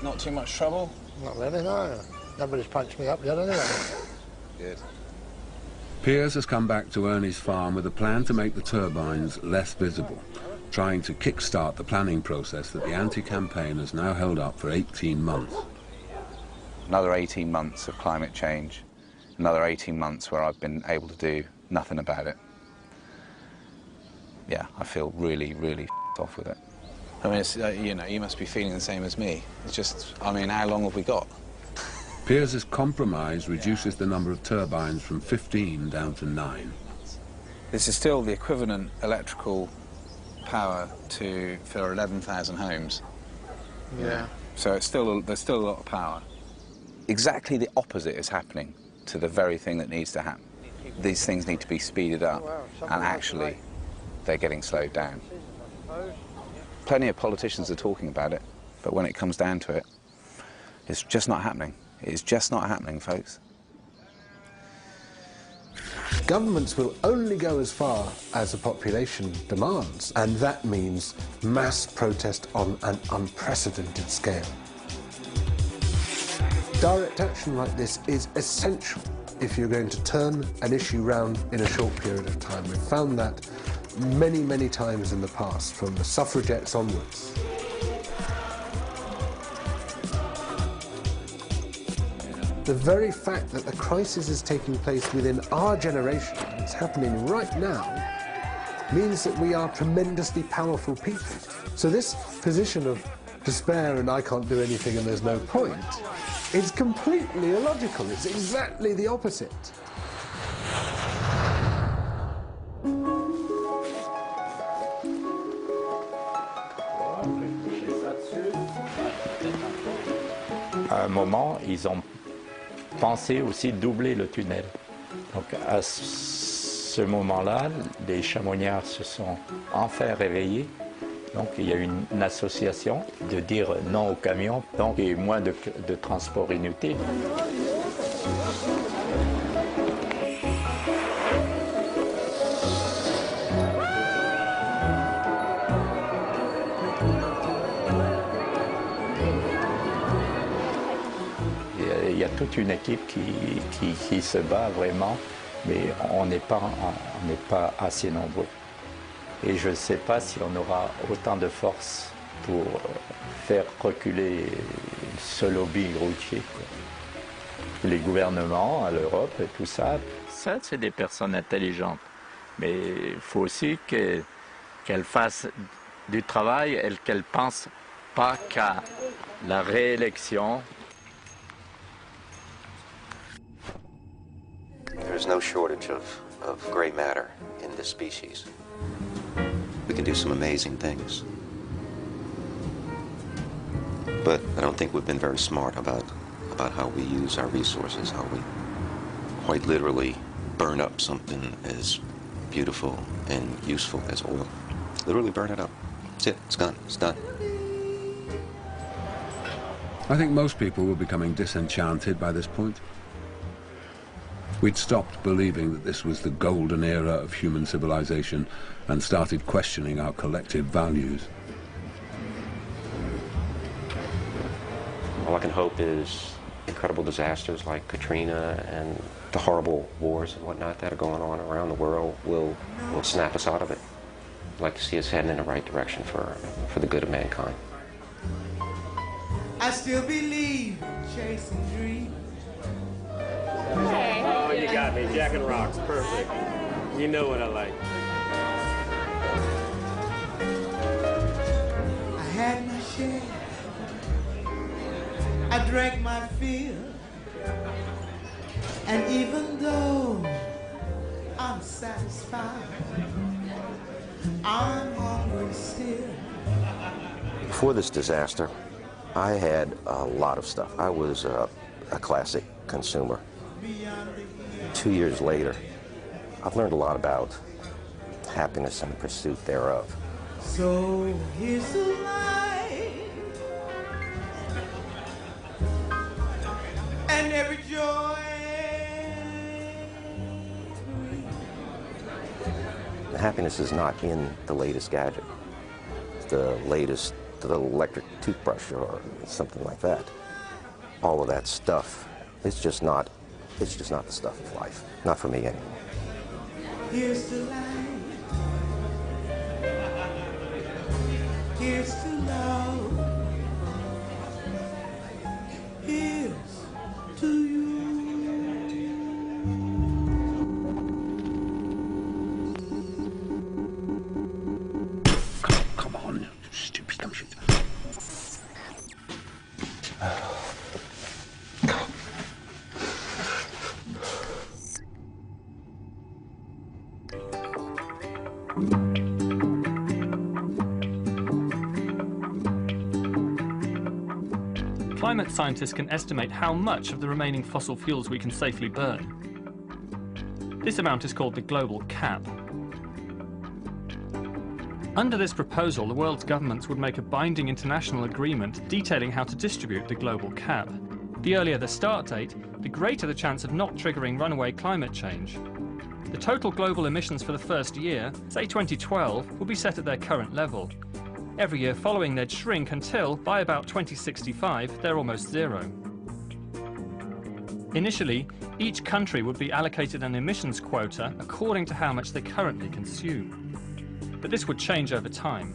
Not too much trouble? Not really, no. Nobody's punched me up yet anyway. Good. Piers has come back to Ernie's farm with a plan to make the turbines less visible, trying to kick-start the planning process that the anti-campaign has now held up for 18 months. Another 18 months of climate change, another 18 months where I've been able to do nothing about it. Yeah, I feel really, really off with it. I mean, it's, you know, you must be feeling the same as me. It's just, I mean, how long have we got? Piers' compromise reduces the number of turbines from 15 down to 9. This is still the equivalent electrical power for 11,000 homes. Yeah. So it's still, there's still a lot of power. Exactly the opposite is happening to the very thing that needs to happen. These things need to be speeded up, and actually, they're getting slowed down. Plenty of politicians are talking about it, but when it comes down to it, it's just not happening. It's just not happening, folks. Governments will only go as far as the population demands, and that means mass protest on an unprecedented scale. Direct action like this is essential if you're going to turn an issue round in a short period of time. We've found that many, many times in the past, from the suffragettes onwards. The very fact that the crisis is taking place within our generation, and it's happening right now, means that we are tremendously powerful people. So this position of despair and I can't do anything and there's no point, it's completely illogical. It's exactly the opposite. À un moment, ils ont pensé aussi doubler le tunnel. Donc à ce moment-là, les chamoniards se sont enfin réveillés. Donc il y a eu une association de dire non aux camions, donc il y a eu moins de transport inutile. Il y a toute une équipe qui se bat vraiment, mais on n'est pas assez nombreux. Et je ne sais pas si on aura autant de force pour faire reculer ce lobby routier. Les gouvernements, à l'Europe et tout ça, c'est des personnes intelligentes. Mais il faut aussi qu'elles fassent du travail et qu'elles ne pensent pas qu'à la réélection. There's no shortage of gray matter in this species. We can do some amazing things. But I don't think we've been very smart about how we use our resources, how we quite literally burn up something as beautiful and useful as oil. Literally burn it up. That's it, it's gone, it's done. I think most people were becoming disenchanted by this point. We'd stopped believing that this was the golden era of human civilization and started questioning our collective values. All I can hope is incredible disasters like Katrina and the horrible wars and whatnot that are going on around the world will snap us out of it. I'd like to see us heading in the right direction for the good of mankind. I still believe in chasing dreams. Oh, you got me. Jack and Rocks. Perfect. You know what I like. I had my share. I drank my fill. And even though I'm satisfied. I'm hungry still. Before this disaster, I had a lot of stuff. I was a classic consumer. 2 years later, I've learned a lot about happiness and the pursuit thereof. So here's the light, and every joy. The happiness is not in the latest gadget, the latest electric toothbrush or something like that. All of that stuff, it's just not the stuff of life. Not for me anymore. Here's the light. Here's the love. Here's to you. Come on, stupid computer. Climate scientists can estimate how much of the remaining fossil fuels we can safely burn. This amount is called the global cap. Under this proposal, the world's governments would make a binding international agreement detailing how to distribute the global cap. The earlier the start date, the greater the chance of not triggering runaway climate change. The total global emissions for the first year, say 2012, will be set at their current level. Every year following, they'd shrink until, by about 2065, they're almost zero. Initially, each country would be allocated an emissions quota according to how much they currently consume. But this would change over time.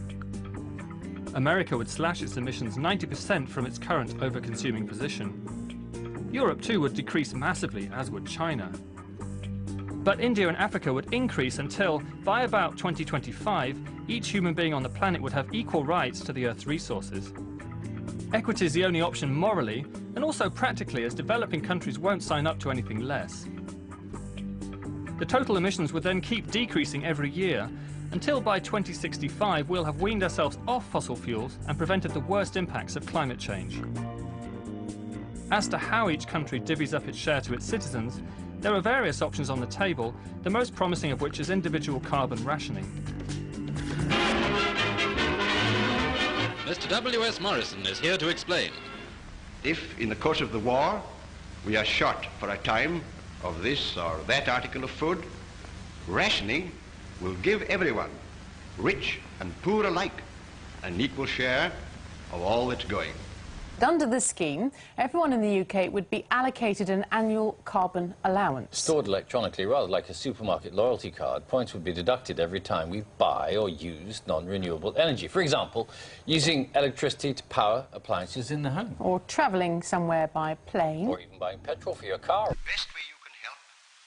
America would slash its emissions 90% from its current over-consuming position. Europe too would decrease massively, as would China. But India and Africa would increase until, by about 2025, each human being on the planet would have equal rights to the Earth's resources. Equity is the only option morally, and also practically, as developing countries won't sign up to anything less. The total emissions would then keep decreasing every year, until by 2065 we'll have weaned ourselves off fossil fuels and prevented the worst impacts of climate change. As to how each country divvies up its share to its citizens, there are various options on the table, the most promising of which is individual carbon rationing. Mr. W.S. Morrison is here to explain. If, in the course of the war, we are short for a time of this or that article of food, rationing will give everyone, rich and poor alike, an equal share of all that's going. Under this scheme, everyone in the UK would be allocated an annual carbon allowance. Stored electronically, rather like a supermarket loyalty card, points would be deducted every time we buy or use non-renewable energy. For example, using electricity to power appliances in the home. Or travelling somewhere by plane. Or even buying petrol for your car. The best way you can help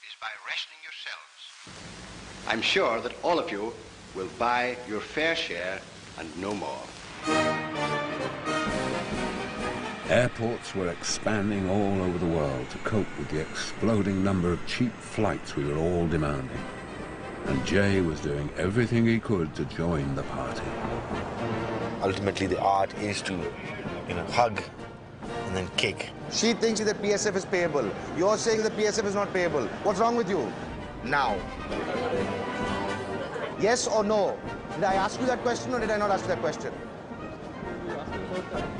is by rationing yourselves. I'm sure that all of you will buy your fair share and no more. Airports were expanding all over the world to cope with the exploding number of cheap flights we were all demanding. And Jay was doing everything he could to join the party. Ultimately, the art is to, hug and then kick. She thinks that PSF is payable. You're saying that PSF is not payable. What's wrong with you? Now. Yes or no? Did I ask you that question or did I not ask you that question?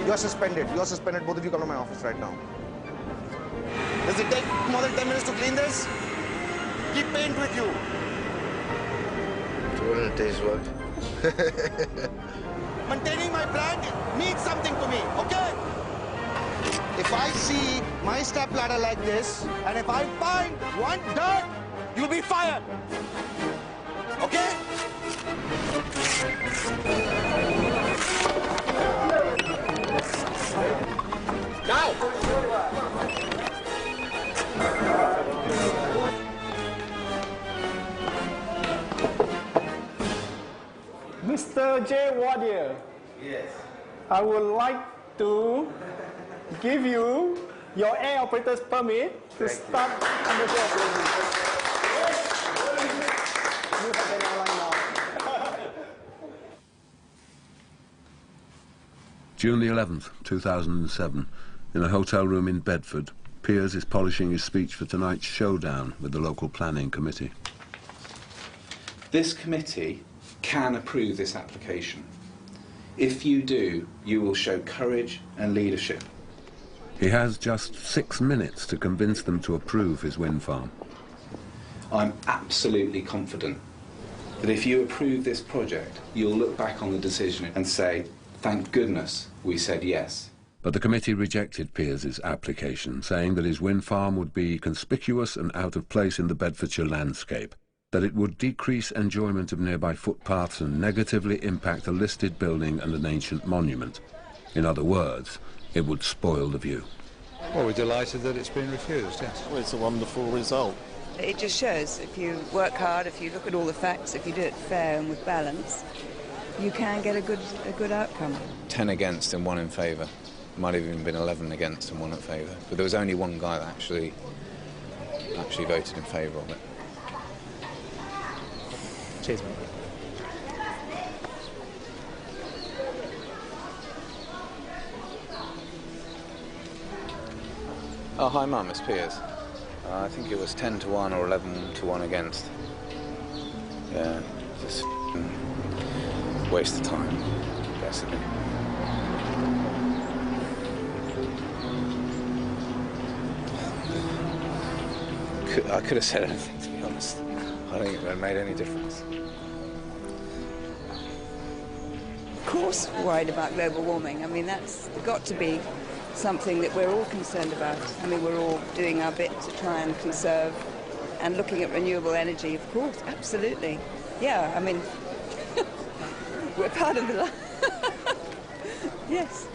You're suspended. You're suspended. Both of you come to my office right now. Does it take more than 10 minutes to clean this? Keep paint with you. So wouldn't it taste work? Maintaining my brand means something to me, okay? If I see my step ladder like this, and if I find one dirt, you'll be fired. Okay? Now! Mr. J. Wardier. Yes. I would like to give you your air operator's permit to start on the job. June the 11th, 2007, in a hotel room in Bedford, Piers is polishing his speech for tonight's showdown with the local planning committee. This committee can approve this application. If you do, you will show courage and leadership. He has just 6 minutes to convince them to approve his wind farm. I'm absolutely confident that if you approve this project, you'll look back on the decision and say, thank goodness we said yes. But the committee rejected Piers's application, saying that his wind farm would be conspicuous and out of place in the Bedfordshire landscape, that it would decrease enjoyment of nearby footpaths and negatively impact a listed building and an ancient monument. In other words, it would spoil the view. Well, we're delighted that it's been refused, yes. Well, it's a wonderful result. It just shows if you work hard, if you look at all the facts, if you do it fair and with balance, you can get a good outcome. 10 against and 1 in favour. Might have even been 11 against and 1 in favour. But there was only one guy that actually voted in favour of it. Cheers, mate. Oh, hi, Mum, it's Piers. I think it was 10 to 1 or 11 to 1 against. Yeah, just waste of time, basically. I could have said anything, to be honest. I don't think it would have made any difference. Of course, worried about global warming. I mean, that's got to be something that we're all concerned about. I mean, we're all doing our bit to try and conserve and looking at renewable energy, of course, absolutely. Yeah, I mean, we're part of the yes.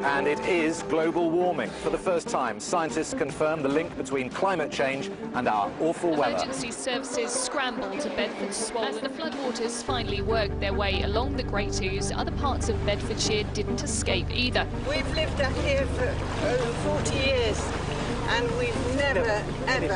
And it is global warming. For the first time, scientists confirm the link between climate change and our awful weather. Emergency services scramble to Bedford's swollen. As the floodwaters finally worked their way along the Great Ouse, other parts of Bedfordshire didn't escape either. We've lived up here for over 40 years, and we've never, ever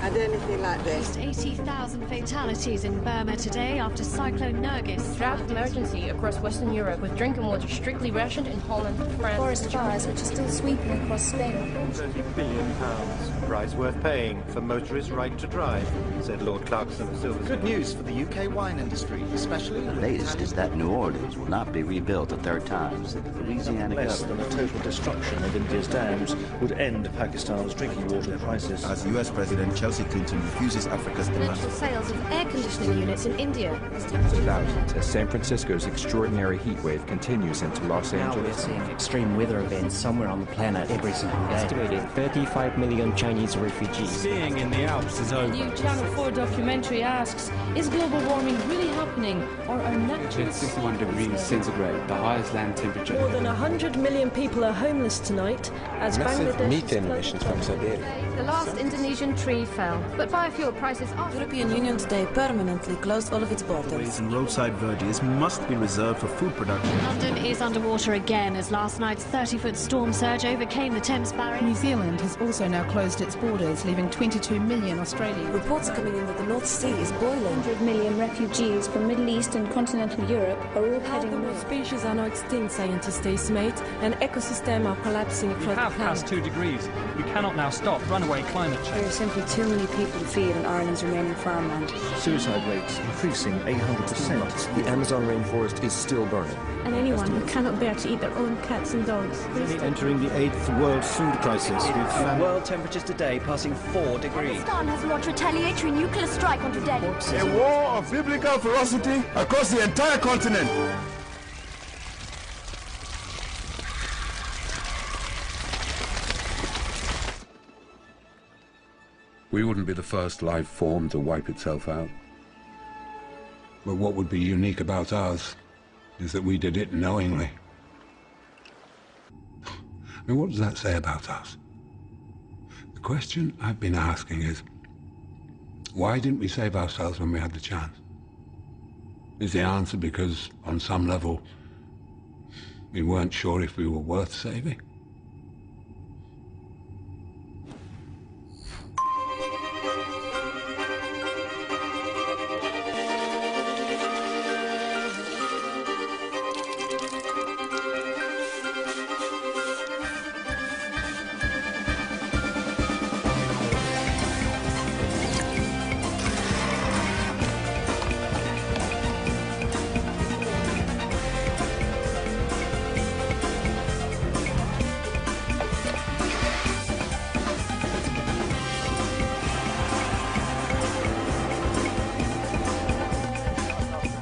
had anything like this. 80,000 fatalities in Burma today after Cyclone Nergis. Drought emergency across Western Europe, with drinking water strictly rationed in Holland, France. Forest fires which are still sweeping across Spain. £30 billion, a price worth paying for motorists' right to drive, said Lord Clarkson of Silversmith. Good news for the UK wine industry, especially the latest is that New Orleans will not be rebuilt a third time. So the Louisiana less than a total destruction of India's dams would end Pakistan's drinking water crisis. As US President Chelsea Clinton refuses Africa's demand. Sales of air conditioning units in India. Thousands as San Francisco's extraordinary heat wave continues into Los Angeles. Now we're seeing extreme weather events somewhere on the planet every single day. Estimated 35 million Chinese refugees. Skiing in the Alps is over. The new Channel 4 documentary asks, is global warming really happening, or are natural... It's 61 degrees centigrade, the highest land temperature. More than 100 million people are homeless tonight, as massive Bangladesh... methane emissions from Siberia. The last Indonesian tree fell, but biofuel prices are... The European Union today permanently closed all of its borders. And roadside verges must be reserved for food production. London is underwater again as last night's 30-foot storm surge overcame the Thames barrier. New Zealand has also now closed its borders, leaving 22 million Australians. Reports are coming in that the North Sea is boiling. 100 million refugees from Middle East and continental Europe are all heading north. Species are now extinct, scientists estimate, and ecosystems are collapsing across the planet. We have passed 2 degrees. We cannot now stop runaway climate change. There are simply too many people to feed on Ireland's remaining farmland. Suicide rates increasing 800%. The Amazon rainforest is still burning. And anyone who cannot bear to eat their own cats and dogs. Entering the 8th world food crisis with world temperatures today passing 4 degrees. Pakistan has launched retaliatory nuclear strike onto Delhi. A war of biblical ferocity across the entire continent. We wouldn't be the first life form to wipe itself out. But what would be unique about us is that we did it knowingly. I mean, what does that say about us? The question I've been asking is, why didn't we save ourselves when we had the chance? Is the answer because, on some level, we weren't sure if we were worth saving?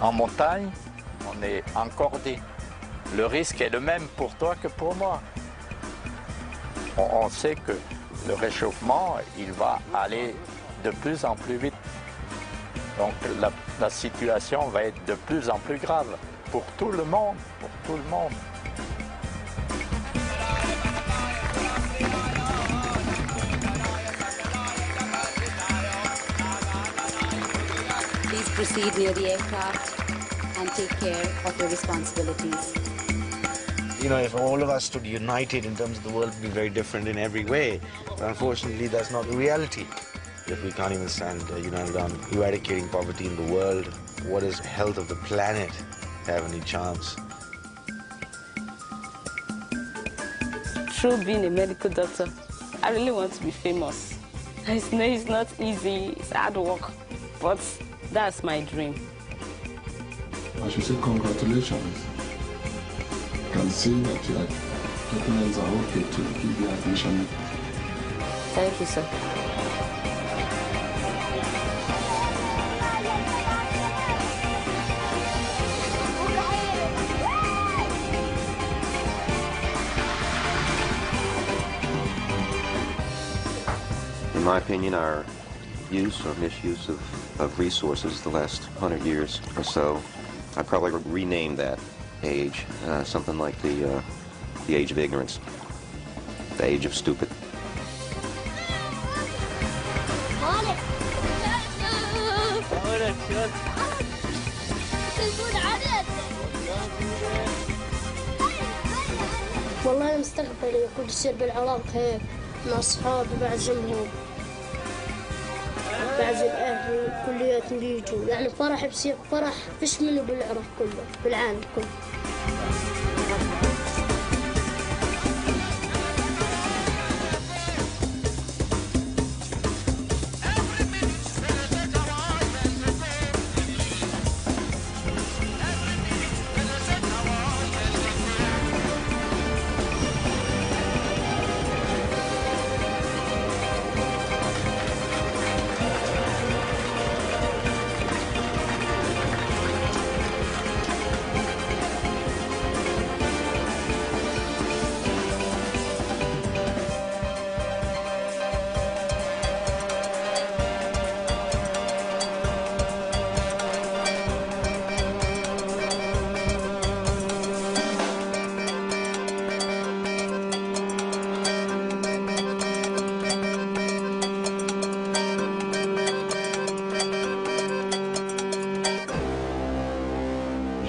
En montagne, on est encordé. Le risque est le même pour toi que pour moi. On sait que le réchauffement, il va aller de plus en plus vite. Donc la situation va être de plus en plus grave pour tout le monde, pour tout le monde. Please proceed near the aircraft and take care of your responsibilities. You know, if all of us stood united in terms of the world, it would be very different in every way. But unfortunately, that's not the reality. If we can't even stand united on eradicating poverty in the world, what does the health of the planet have any chance? Through being a medical doctor, I really want to be famous. I know it's not easy, it's hard work, but that's my dream. I should say congratulations. I can see that your plans are okay to give you admission. Thank you, sir. In my opinion, our use or misuse of resources the last 100 years or so, I'd probably rename that age something like the age of ignorance, the age of stupid. والله مستقبلي يكون يصير بالعراق هيك مع أصحابي بعزمهم بعزم أهلي كلياتهم يجوا يعني فرح بصير فرح فيش منه بالعراق كله بالعالم كله.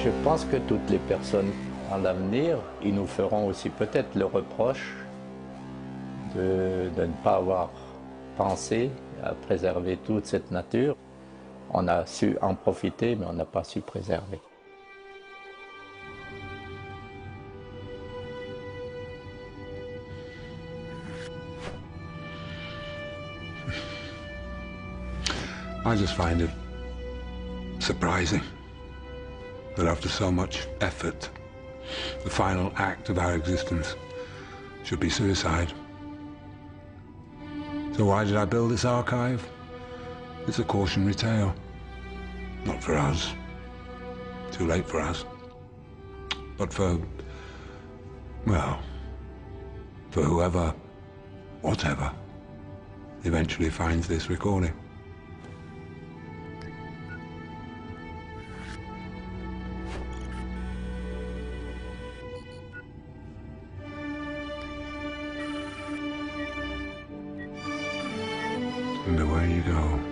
Je pense que toutes les personnes en l'avenir, ils nous feront aussi peut-être le reproche de ne pas avoir pensé à préserver toute cette nature. On a su en profiter, mais on n'a pas su préserver. I just find it surprising that after so much effort, the final act of our existence should be suicide. So why did I build this archive? It's a cautionary tale. Not for us. Too late for us. But for, well, for whoever, whatever, eventually finds this recording. And away you go.